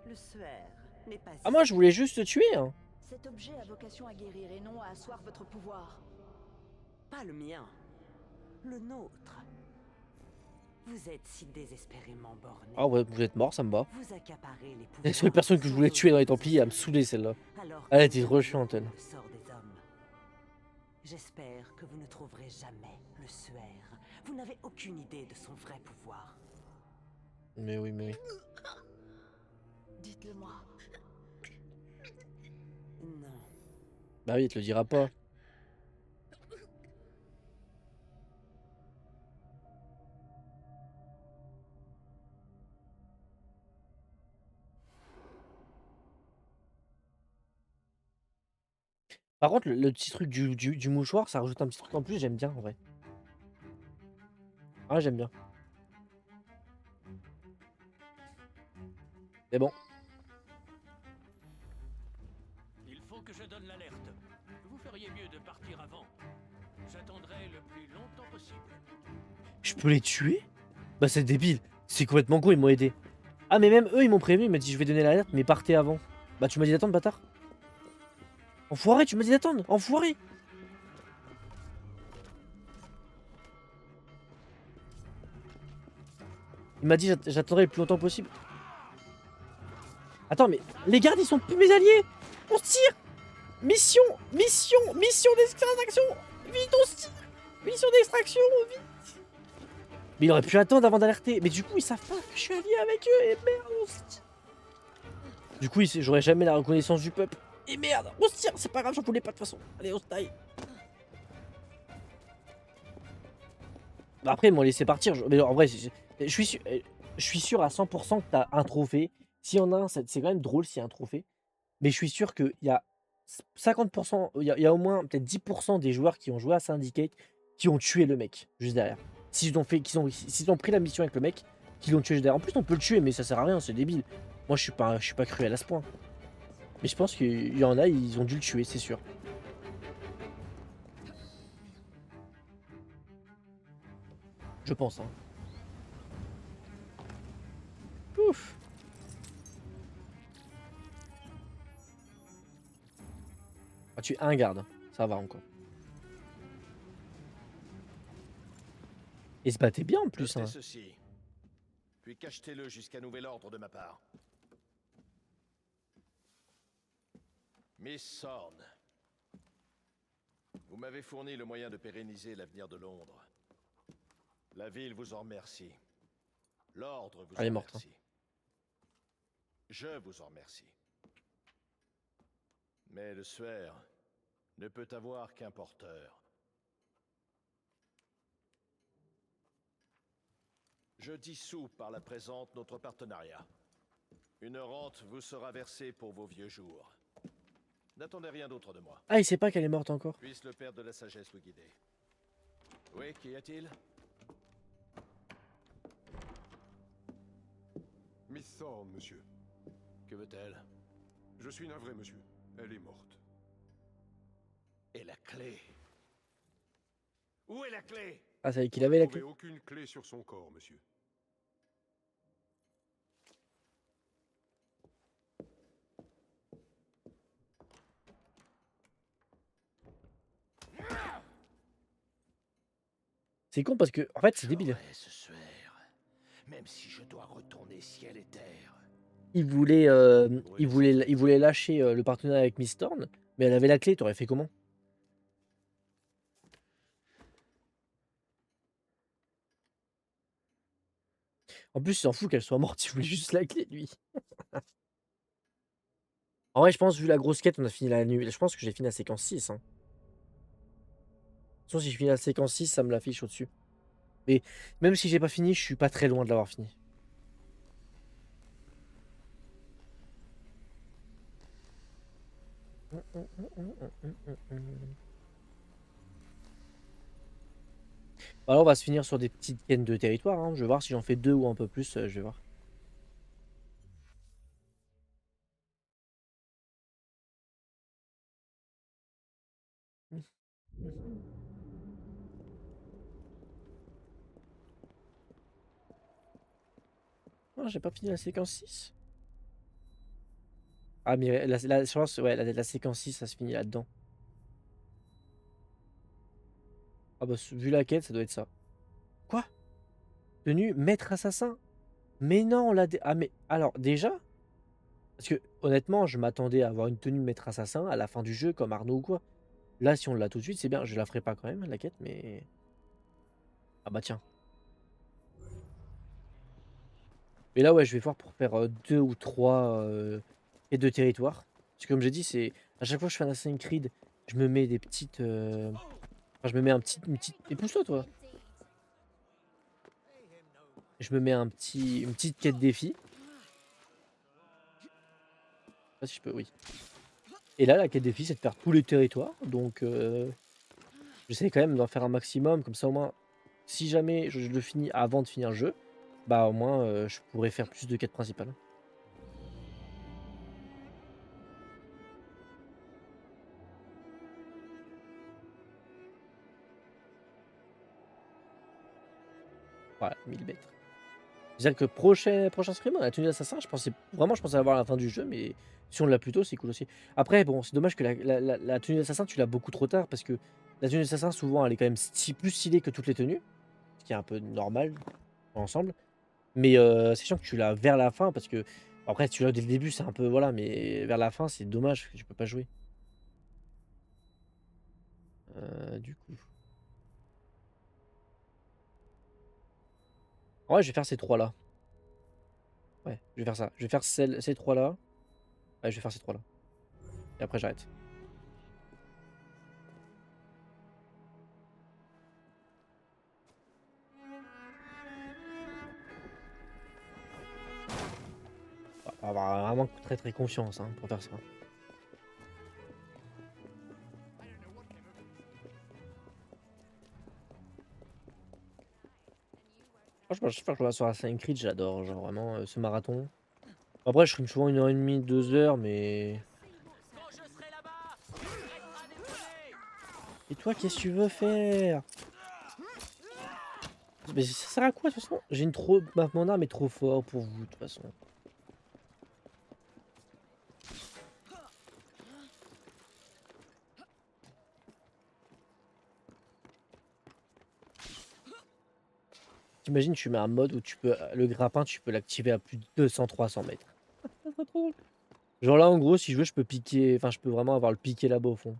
Le suaire n'est pas... Ah, moi, je voulais juste te tuer, hein. Cet objet a vocation à guérir et non à asseoir votre pouvoir. Pas le mien. Le nôtre. Vous êtes si désespérément borné. Ah ouais, vous êtes mort, ça me va. Vous accaparez les pouvoirs... La seule personne que je voulais tuer dans les Templiers, elle me saoulait celle-là. Alors Elle que était vous trop chiante, elle. le sort des hommes. J'espère que vous ne trouverez jamais le suaire. Vous n'avez aucune idée de son vrai pouvoir. Mais oui, mais oui. Dites-le-moi. Non. Bah oui, il te le dira pas. Par contre, le petit truc du mouchoir, ça rajoute un petit truc en plus, j'aime bien en vrai. Ah, j'aime bien. C'est bon. Il faut que je donne l'alerte. Vous feriez mieux de partir avant. J'attendrai le plus longtemps possible. Je peux les tuer? Bah c'est débile. C'est complètement con, ils m'ont aidé. Ah mais même eux, ils m'ont prévenu, ils m'ont dit je vais donner l'alerte, mais partez avant. Bah tu m'as dit d'attendre, bâtard. Enfoiré, tu m'as dit d'attendre, enfoiré. Il m'a dit j'attendrai le plus longtemps possible. Attends, mais les gardes, ils sont plus mes alliés. On se tire. Mission d'extraction. Vite, on se tire. Mission d'extraction, vite. Mais il aurait pu attendre avant d'alerter. Mais du coup, ils savent pas que je suis allié avec eux. Et merde, on se tire. Du coup, j'aurais jamais la reconnaissance du peuple. Et merde, on se tire. C'est pas grave, j'en voulais pas de toute façon. Allez, on se taille. Bah après, ils m'ont laissé partir. Mais en vrai, je suis sûr à 100% que t'as un trophée. S'il y en a un, c'est quand même drôle s'il y a un trophée. Mais je suis sûr qu'il y a 50%, il y a au moins peut-être 10% des joueurs qui ont joué à Syndicate qui ont tué le mec juste derrière. S'ils ont pris la mission avec le mec, qui l'ont tué juste derrière. En plus, on peut le tuer, mais ça sert à rien, c'est débile. Moi, je suis pas cruel à ce point. Mais je pense qu'il y en a, ils ont dû le tuer, c'est sûr. Je pense, hein. Ouf. Ah, tu es un garde, ça va encore. Et se battait bien en plus. Notez Hein. ceci, puis cachetez-le jusqu'à nouvel ordre de ma part. Miss Sorn, vous m'avez fourni le moyen de pérenniser l'avenir de Londres. La ville vous en remercie. L'ordre vous en remercie. Je vous en remercie. Mais le suaire ne peut avoir qu'un porteur. Je dissous par la présente notre partenariat. Une rente vous sera versée pour vos vieux jours. N'attendez rien d'autre de moi. Ah, il sait pas qu'elle est morte encore. Puisse le père de la sagesse vous guider. Oui, qu'y a-t-il? Miss Thorne, monsieur. Que veut-elle? Je suis navré, monsieur. Elle est morte. Et la clé? Où est la clé? Ah, c'est qu'il avait la clé. Vous ne trouvez aucune clé sur son corps, monsieur. C'est con parce que, en fait, c'est débile. Ce suaire, même si je dois retourner ciel et terre. Il voulait lâcher le partenariat avec Miss Thorne, mais elle avait la clé, t'aurais fait comment? En plus, il s'en fout qu'elle soit morte, il voulait juste la clé, lui. En vrai, je pense, vu la grosse quête, on a fini la nuit. Je pense que j'ai fini la séquence 6. Hein. De toute façon, si je finis la séquence 6, ça me l'affiche au-dessus. Mais même si j'ai pas fini, je suis pas très loin de l'avoir fini. Alors, on va se finir sur des petites quêtes de territoire. Hein. Je vais voir si j'en fais 2 ou un peu plus. Je vais voir. Non, j'ai pas fini la séquence 6. Ah, mais je pense, ouais, la séquence 6, ça se finit là-dedans. Ah bah, vu la quête, ça doit être ça. Quoi? Tenue maître assassin? Mais non, là... Ah, mais... Alors, déjà... Parce que, honnêtement, je m'attendais à avoir une tenue maître assassin à la fin du jeu, comme Arnaud ou quoi. Là, si on l'a tout de suite, c'est bien. Je la ferai pas quand même, la quête, mais... Ah bah tiens. Mais là, ouais, je vais voir pour faire 2 ou 3 quêtes de territoire. Parce que comme j'ai dit, c'est... À chaque fois que je fais un Assassin's Creed, je me mets des petites... Enfin, je me mets une petite... Et pousse-toi, toi. Je me mets une petite quête défi. Je sais pas si je peux, oui. Et là, la quête des filles, c'est de faire tous les territoires. Donc, j'essaie quand même d'en faire un maximum. Comme ça, au moins, si jamais je le finis avant de finir le jeu, bah au moins, je pourrais faire plus de quêtes principales. Voilà, 1000 bêtes. C'est-à-dire que prochain stream, la tenue d'assassin, je pensais avoir la fin du jeu, mais si on l'a plus tôt, c'est cool aussi. Après, bon, c'est dommage que la tenue d'assassin, tu l'as beaucoup trop tard, parce que la tenue d'assassin, souvent, elle est quand même plus stylée que toutes les tenues, ce qui est un peu normal dans l'ensemble. Mais c'est chiant que tu l'as vers la fin, parce que après, si tu l'as dès le début, c'est un peu voilà, mais vers la fin, c'est dommage que tu peux pas jouer. Du coup. Ouais, je vais faire ces trois-là. Ouais, je vais faire ça. Je vais faire ces trois-là. Ouais, je vais faire ces trois-là. Et après, j'arrête. Faut avoir vraiment très très confiance hein, pour faire ça. Franchement, je sais pas, je vois sur Assassin's Creed, j'adore, genre vraiment ce marathon. Après, je stream souvent 1h30, 2 heures, mais. Et toi, qu'est-ce que tu veux faire? Mais ça sert à quoi de toute façon? J'ai une trop. Mon arme est trop fort pour vous, de toute façon. T'imagines, tu mets un mode où tu peux. Le grappin, tu peux l'activer à plus de 200-300 mètres. Ça serait trop drôle. Genre là, en gros, si je veux, je peux piquer. Enfin, je peux vraiment avoir le piqué là-bas au fond.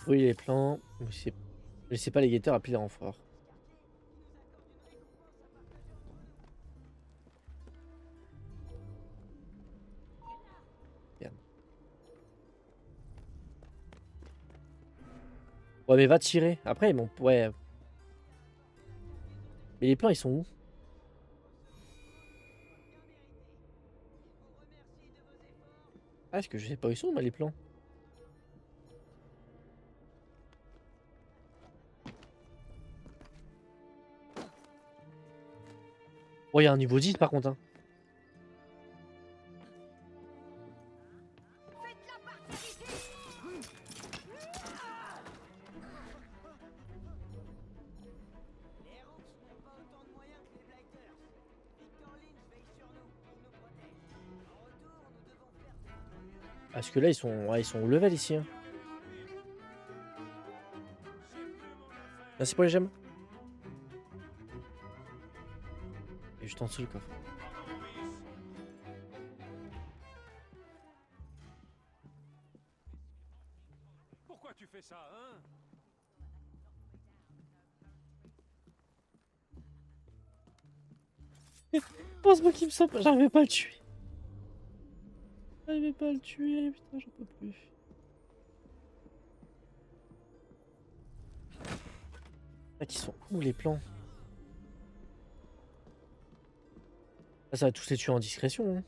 Oui, les plans. Laissez pas les guetteurs appuyer les renforts. Merde. Ouais, mais va tirer. Après, bon, ouais. Mais les plans, ils sont où? Ah, est-ce que je sais pas où ils sont, moi, les plans? Oh, il y a un niveau 10 par contre. Hein. Parce que là, ils sont au level ici. Hein. Merci pour les gemmes. Et juste en dessous le coffre. Pourquoi tu fais ça, hein? Pense-moi qu'il me sent pas. J'arrivais pas à le tuer. J'arrivais pas à le tuer. Putain, j'en peux plus. Ah, qui sont où les plans? Là, ça va tous les tuer en discrétion. Hein.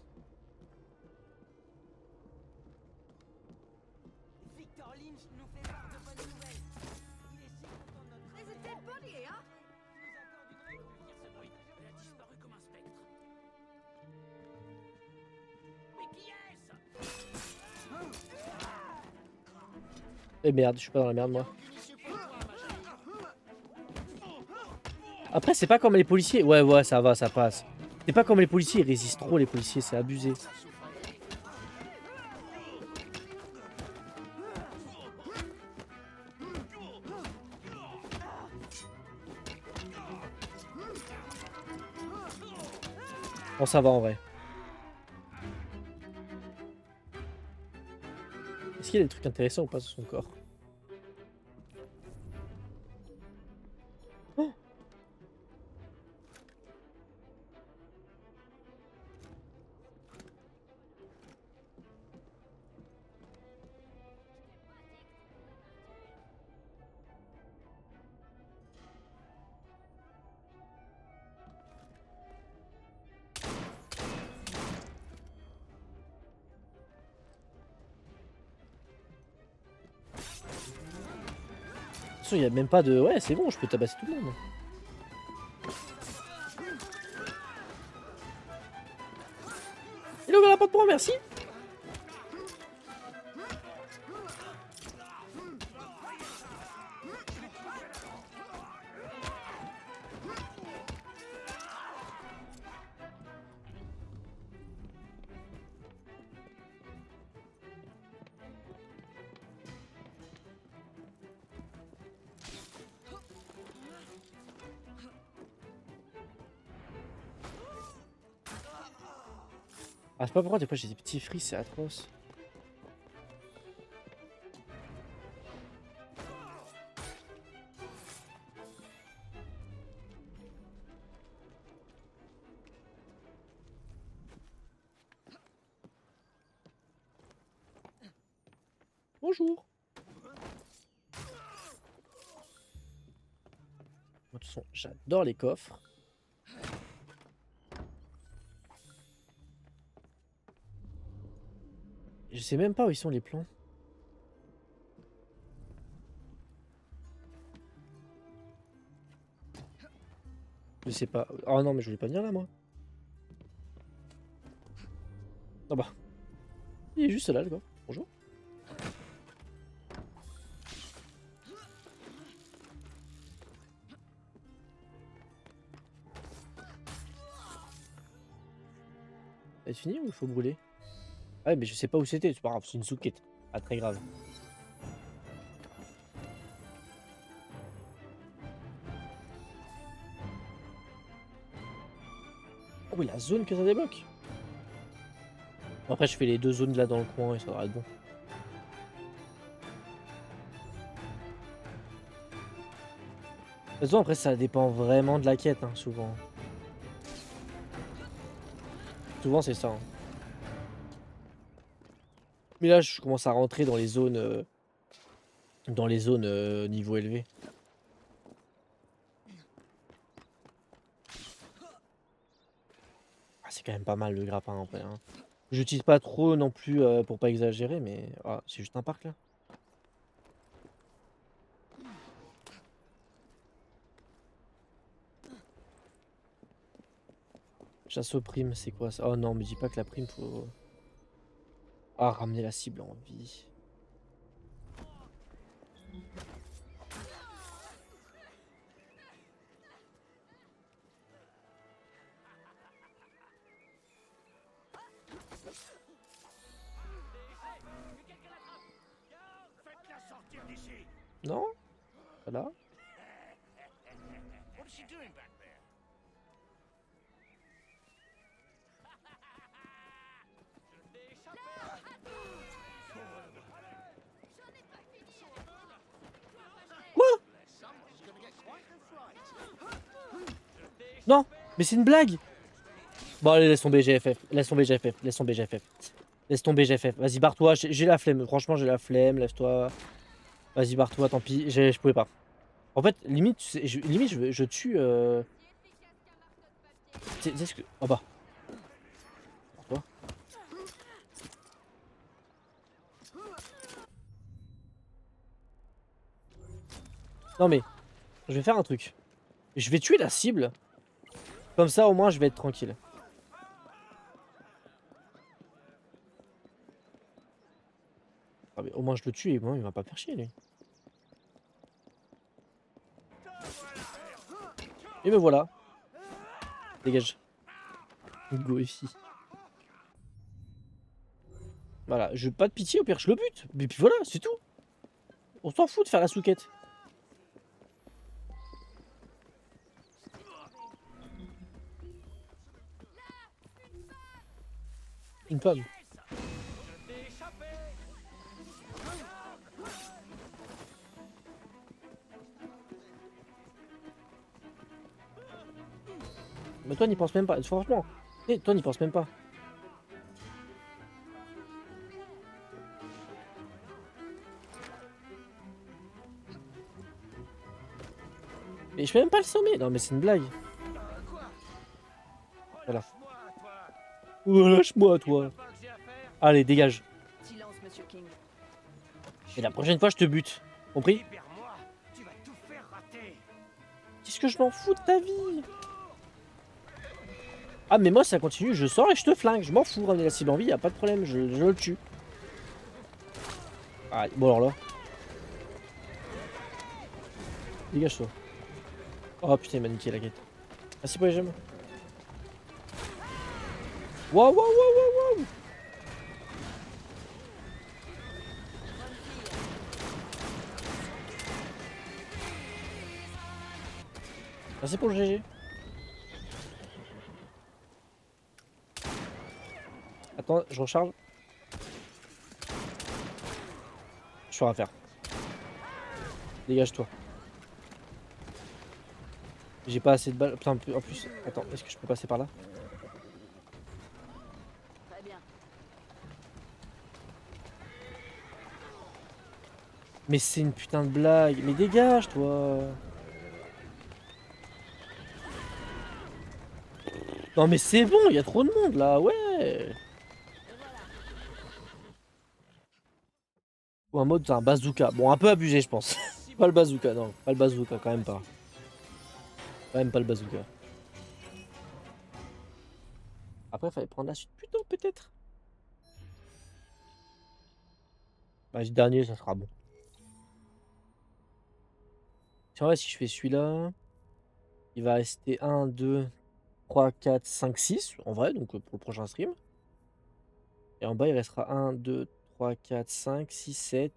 Victor Lynch nous fait part de bonnes nouvelles. Il est si content de notre. Mais c'était pas lié, hein? Il nous accorde une règle. Elle a disparu comme un spectre. Mais qui est-ce? Eh merde, je suis pas dans la merde moi. Après, c'est pas comme les policiers. Ouais, ouais, ça va, ça passe. C'est pas comme les policiers, ils résistent trop, les policiers, c'est abusé. Bon, ça va en vrai. Est-ce qu'il y a des trucs intéressants ou pas sur son corps? Oh! façon, il y a même pas de... Ouais, c'est bon, je peux tabasser tout le monde. Il a ouvert la porte pour moi, merci. Ah, je sais pas pourquoi des fois j'ai des petits fris, c'est atroce. Bonjour. De toute façon, j'adore les coffres. Je sais même pas où ils sont les plans. Je sais pas. Oh non, mais je voulais pas venir là, moi. Ah bah. Il est juste là, le gars. Bonjour. C'est fini ou il faut brûler? Ah ouais, mais je sais pas où c'était, c'est pas grave, c'est une souquette. Pas très grave. Oh oui, la zone que ça débloque. Après, je fais les deux zones là dans le coin et ça devrait être bon. De toute façon, après, ça dépend vraiment de la quête, hein, souvent. Souvent, c'est ça. Hein. Mais là, je commence à rentrer dans les zones... niveau élevé. Ah, c'est quand même pas mal le grappin en vrai. Hein. J'utilise pas trop non plus pour pas exagérer, mais ah, c'est juste un parc là. Chasse aux primes, c'est quoi ça? Oh non, me dis pas que la prime faut... Ah, ramener la cible en vie. Non? Voilà. Quoi? Non, mais c'est une blague. Bon allez, laisse tomber GFF, laisse tomber GFF, laisse tomber GFF. Laisse tomber GFF, vas-y barre-toi, j'ai la flemme, franchement j'ai la flemme, lève-toi. Vas-y barre-toi, tant pis, je pouvais pas. En fait, limite, je tue... C'est ce que... Oh bah. Barre-toi. Non mais, je vais faire un truc. Je vais tuer la cible. Comme ça au moins je vais être tranquille. Ah mais au moins je le tue et moi il va pas faire chier lui. Et me voilà. Dégage. Go ici. Voilà, je pas de pitié, au pire je le bute. Mais puis voilà, c'est tout. On s'en fout de faire la souquette. Une pomme. Mais toi n'y penses même pas, franchement. Toi n'y penses même pas. Mais je fais même pas le sommet. Non mais c'est une blague. Voilà. Oh, lâche-moi toi. Allez, dégage. Silence, Monsieur King. Et la prochaine fois je te bute. Compris? qu'est-ce que je m'en fous de ta vie? Ah, mais moi, ça continue, je sors et je te flingue. Je m'en fous, ramener la cible en vie, y a pas de problème, je le tue. Ah, bon, alors là. Dégage-toi. Oh putain, il m'a niqué la quête. Merci pour les gemmes. Waouh, waouh, waouh, waouh, waouh. Merci pour le GG. Attends, je recharge. Je ferai à faire. Dégage-toi. J'ai pas assez de balles. Putain, en plus. Attends, est-ce que je peux passer par là? Très bien. Mais c'est une putain de blague. Mais dégage, toi. Non, mais c'est bon, il y a trop de monde là, ouais. Ou un mode, un bazooka. Bon, un peu abusé, je pense. Pas le bazooka, non. Pas le bazooka, quand même pas. Quand même pas le bazooka. Après, il fallait prendre la suite plus tôt, peut-être. Bah, le dernier, ça sera bon. C'est vrai, si je fais celui-là, il va rester 1, 2, 3, 4, 5, 6, en vrai, donc pour le prochain stream. Et en bas, il restera 1, 2, 3, 4, 5, 6, 7,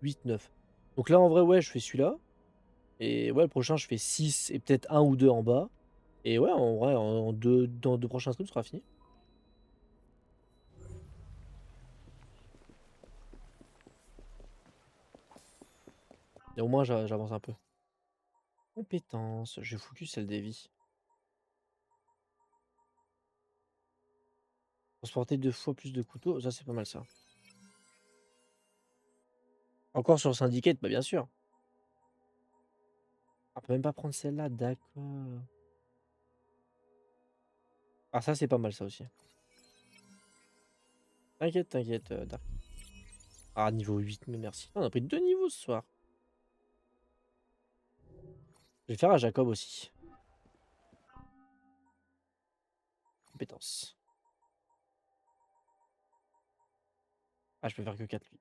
8, 9. Donc là, en vrai, ouais, je fais celui-là. Et ouais, le prochain, je fais 6 et peut-être 1 ou 2 en bas. Et ouais, en vrai, dans 2 prochains streams, ce sera fini. Et au moins, j'avance un peu. Compétences, je focus celle des vies. Transporter 2 fois plus de couteaux, ça c'est pas mal ça. Encore sur Syndicate, bah bien sûr. On peut même pas prendre celle-là, d'accord. Ah ça c'est pas mal ça aussi. T'inquiète, t'inquiète, Dark. Ah niveau 8, mais merci. On a pris 2 niveaux ce soir. Je vais faire à Jacob aussi. Compétences. Ah je peux faire que 4 lui.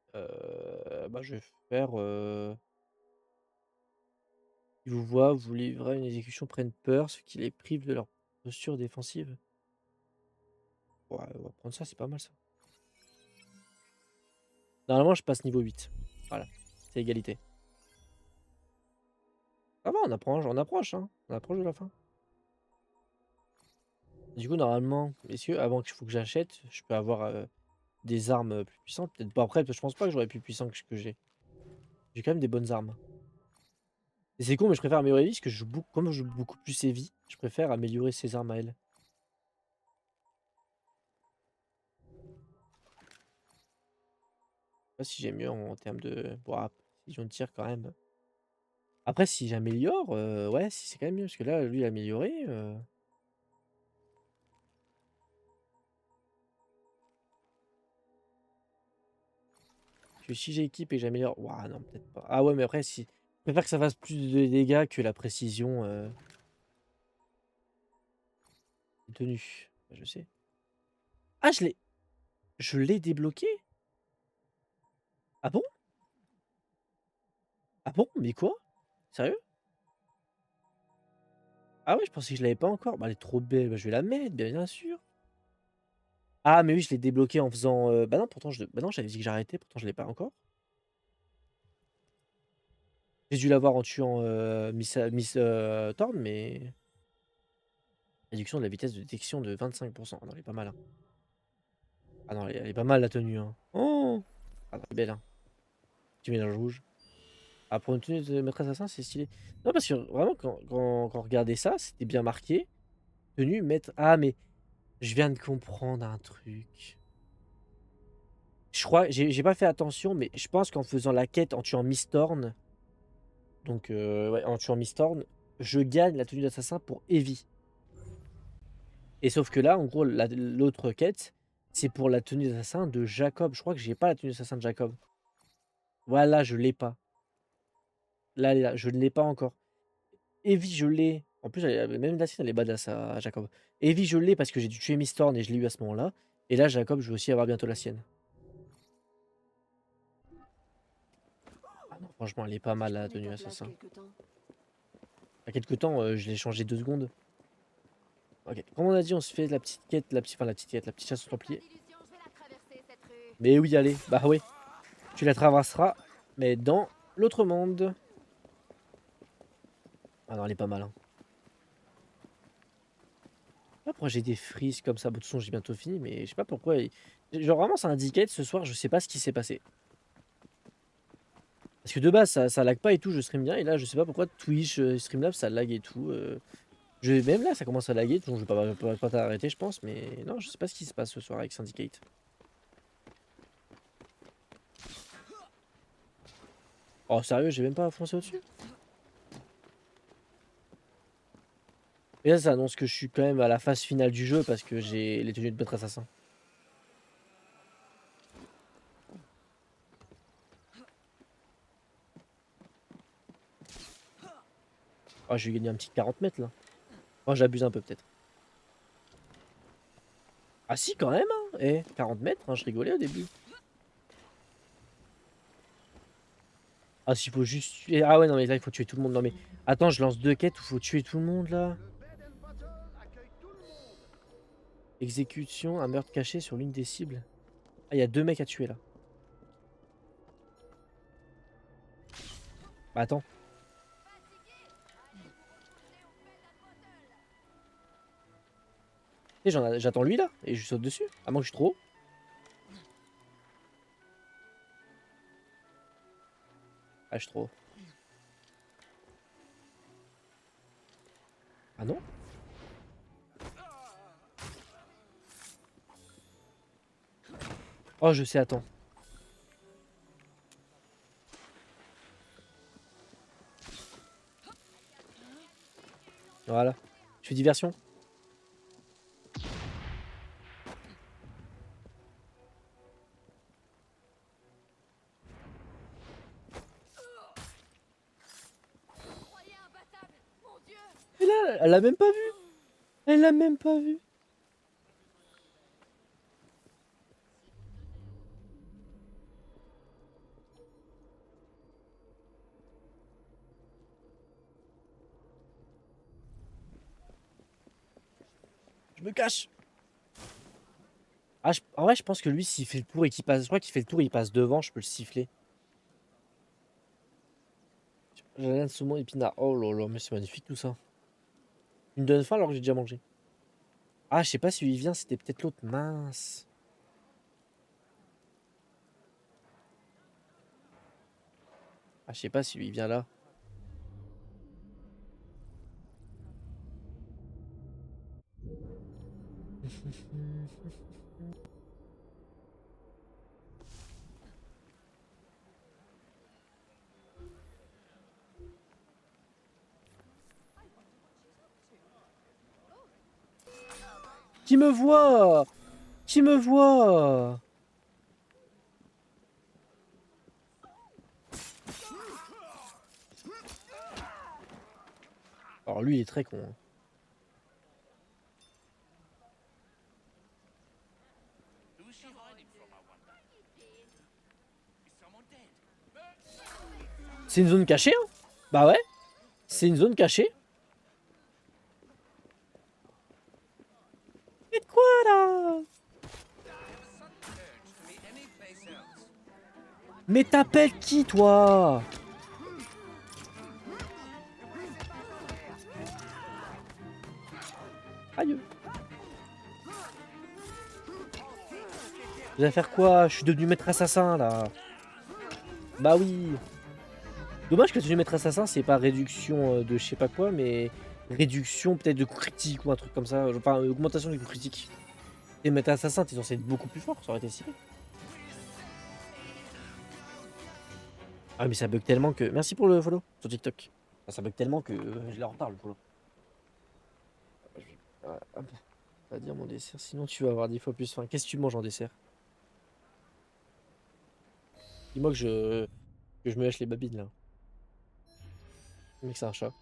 Bah je vais faire... Il vous voit, vous livrez une exécution prennent peur, ce qui les prive de leur posture défensive. Ouais, on va prendre ça, c'est pas mal ça. Normalement, je passe niveau 8. Voilà, c'est égalité. Ça va, on approche, hein. On approche de la fin. Du coup, normalement, messieurs, avant qu'il faut que j'achète, je peux avoir des armes plus puissantes. Peut-être pas après, je pense pas que j'aurai plus puissant que ce que j'ai. J'ai quand même des bonnes armes. Et c'est con, mais je préfère améliorer les vies, parce que comme je joue beaucoup plus heavy, je préfère améliorer ses armes à elle. Je sais pas si j'ai mieux en termes de... Bon, précision de tir quand même. Après, si j'améliore, ouais, si c'est quand même mieux, parce que là, lui, il a amélioré. Que si j'équipe et que j'améliore... Ouah, non, peut-être pas. Ah ouais, mais après, si... Je préfère que ça fasse plus de dégâts que la précision tenue. Je sais. Ah, je l'ai débloqué? Ah bon? Ah bon? Mais quoi? Sérieux? Ah ouais, je pensais que je l'avais pas encore. Bah, elle est trop belle. Bah, je vais la mettre, bien sûr. Ah, mais oui, je l'ai débloqué en faisant... Bah non, pourtant, bah non, j'avais dit que j'arrêtais. Pourtant, je l'ai pas encore. J'ai dû l'avoir en tuant Miss Thorn, mais... Réduction de la vitesse de détection de 25%. Ah non, elle est pas mal. Hein. Ah non, elle est pas mal, la tenue. Hein. Oh! Ah, elle est belle. Hein. Petit mélange rouge. Ah, pour une tenue de maître assassin, c'est stylé. Non, parce que vraiment, quand on regardait ça, c'était bien marqué. Tenue, maître... Ah, mais je viens de comprendre un truc. Je crois, j'ai pas fait attention, mais je pense qu'en faisant la quête, en tuant Miss Thorn, donc ouais, en tuant Miss Thorn, je gagne la tenue d'assassin pour Evie. Et sauf que là, en gros, l'autre quête, c'est pour la tenue d'assassin de Jacob. Je crois que j'ai pas la tenue d'assassin de Jacob. Voilà, je l'ai pas. Là, elle est là, je ne l'ai pas encore. Evie, je l'ai. En plus, même la sienne, elle est badass à Jacob. Evie, je l'ai parce que j'ai dû tuer Miss Thorn et je l'ai eu à ce moment-là. Et là, Jacob, je vais aussi avoir bientôt la sienne. Ah non, franchement, elle est pas mal la tenue assassin. À quelque temps, je l'ai changé 2 secondes. Ok, comme on a dit, on se fait la petite quête, la petite quête, la petite chasse aux Templiers. Mais oui, allez, bah oui. Tu la traverseras, mais dans l'autre monde. Ah non, elle est pas mal. Hein. Je sais pas pourquoi j'ai des frises comme ça. Bon, de toute façon, j'ai bientôt fini, mais je sais pas pourquoi. Genre, vraiment, ça indiquait ce soir, je sais pas ce qui s'est passé. Parce que de base, ça lag pas et tout, je stream bien. Et là, je sais pas pourquoi Twitch, Streamlabs, ça lag et tout. Même là, ça commence à laguer. Donc, je vais pas t'arrêter, je pense. Mais non, je sais pas ce qui se passe ce soir avec Syndicate. Oh, sérieux, j'ai même pas foncé au-dessus. Et là, ça annonce que je suis quand même à la phase finale du jeu parce que j'ai les tenues de maître assassin. Oh, je vais gagner un petit 40 mètres là. Oh, j'abuse un peu peut-être. Ah si, quand même, hein. Eh, 40 mètres, hein, je rigolais au début. Ah, s'il faut juste tuer... Ah ouais, non, mais là, il faut tuer tout le monde. Non, mais... Attends, je lance 2 quêtes où il faut tuer tout le monde, là. Exécution, un meurtre caché sur l'une des cibles. Ah, il y a 2 mecs à tuer, là. Bah, attends. J'attends lui, là, et je saute dessus. À moins que je suis trop haut. Ah, je suis trop haut. Ah non? Oh, je sais, attends. Voilà. Je fais diversion. Et là, elle l'a même pas vu. Elle l'a même pas vu. Je me cache. Ah, en vrai, je pense que lui, s'il fait le tour et qu'il passe... Je crois qu'il fait le tour et il passe devant, je peux le siffler. Jalen, saumon, épinard. Oh là là, mais c'est magnifique tout ça. Il me donne faim alors que j'ai déjà mangé. Ah, je sais pas si lui vient, c'était peut-être l'autre. Mince. Ah, je sais pas si lui vient là. Qui me voit? Qui me voit? Alors lui, il est très con. Hein. C'est une zone cachée, hein? Bah ouais. C'est une zone cachée. Mais de quoi là? Mais t'appelles qui toi? Aïe. Je vais faire quoi? Je suis devenu maître assassin là. Bah oui. Dommage que tu maître assassin, c'est pas réduction de je sais pas quoi, mais réduction peut-être de coup critique ou un truc comme ça. Enfin, augmentation du coup critique. Et maître assassin, t'es censé être beaucoup plus fort, ça aurait été stylé. Ah, mais ça bug tellement que. Merci pour le follow sur TikTok. Ah, ça bug tellement que je l'ai en retard le follow. Pas dire mon dessert, sinon tu vas avoir 10 fois plus faim. Qu'est-ce que tu manges en dessert? Dis-moi que je. Que je me lâche les babines là. Le mec, c'est un chat.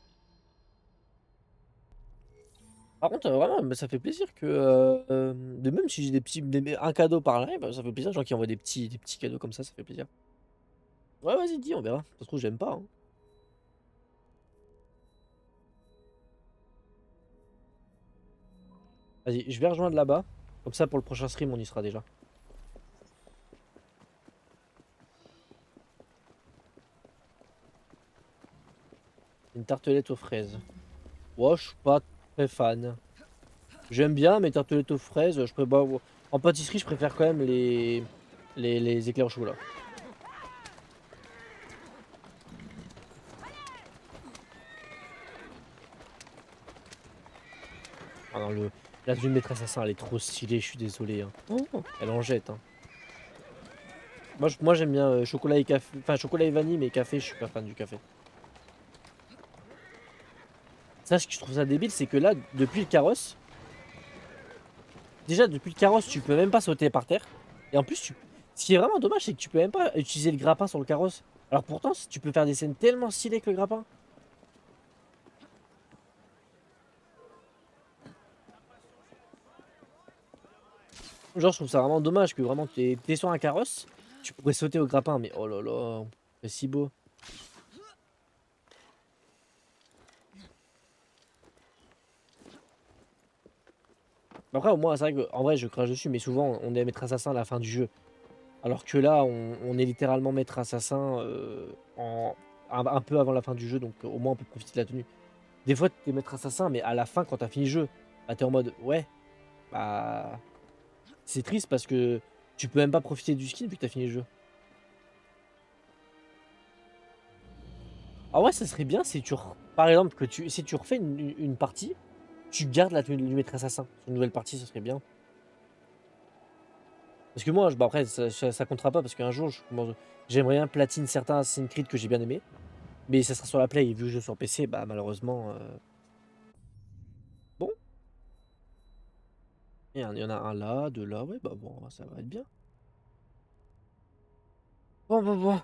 Par contre, vraiment, bah, ça fait plaisir que, de même si j'ai un cadeau par là, bah, ça fait plaisir, les gens qui envoient des petits cadeaux comme ça fait plaisir. Ouais, vas-y, dis, on verra. Ça se trouve, j'aime pas, hein. Vas-y, je vais rejoindre là-bas. Comme ça, pour le prochain stream, on y sera déjà. Une tartelette aux fraises. Ouais, je suis pas très fan. J'aime bien, mais tartelettes aux fraises, je préfère. En pâtisserie, je préfère quand même les éclairs au chocolat. Ah non, la tenue de maître assassin, elle est trop stylée, je suis désolé, hein. Oh, elle en jette, hein. Moi j'aime bien chocolat et café. Enfin, chocolat et vanille, mais café, je suis pas fan du café. Ça, ce que je trouve ça débile, c'est que là, depuis le carrosse. Déjà, depuis le carrosse, tu peux même pas sauter par terre. Et en plus, ce qui est vraiment dommage, c'est que tu peux même pas utiliser le grappin sur le carrosse. Alors pourtant, tu peux faire des scènes tellement stylées avec le grappin. Genre, je trouve ça vraiment dommage que vraiment t'es sur un carrosse, tu pourrais sauter au grappin, mais oh là là, c'est si beau. Après, au moins, c'est vrai qu'en vrai, je crache dessus, mais souvent, on est maître assassin à la fin du jeu. Alors que là, on est littéralement maître assassin un peu avant la fin du jeu, donc au moins on peut profiter de la tenue. Des fois, t'es maître assassin, mais à la fin, quand t'as fini le jeu, bah, t'es en mode ouais, bah. C'est triste parce que tu peux même pas profiter du skin vu que t'as fini le jeu. Ah ouais, ça serait bien si par exemple, si tu refais une partie, tu gardes la tenue du maître assassin. Sur une nouvelle partie, ce serait bien. Parce que moi, bah après, ça comptera pas parce qu'un jour, j'aimerais bien platine certains Assassin's Creed que j'ai bien aimé. Mais ça sera sur la Play et vu que je joue sur PC, bah malheureusement. Bon. Il y en a un là, deux là, ouais, bah bon, ça va être bien. Bon, bon, bon.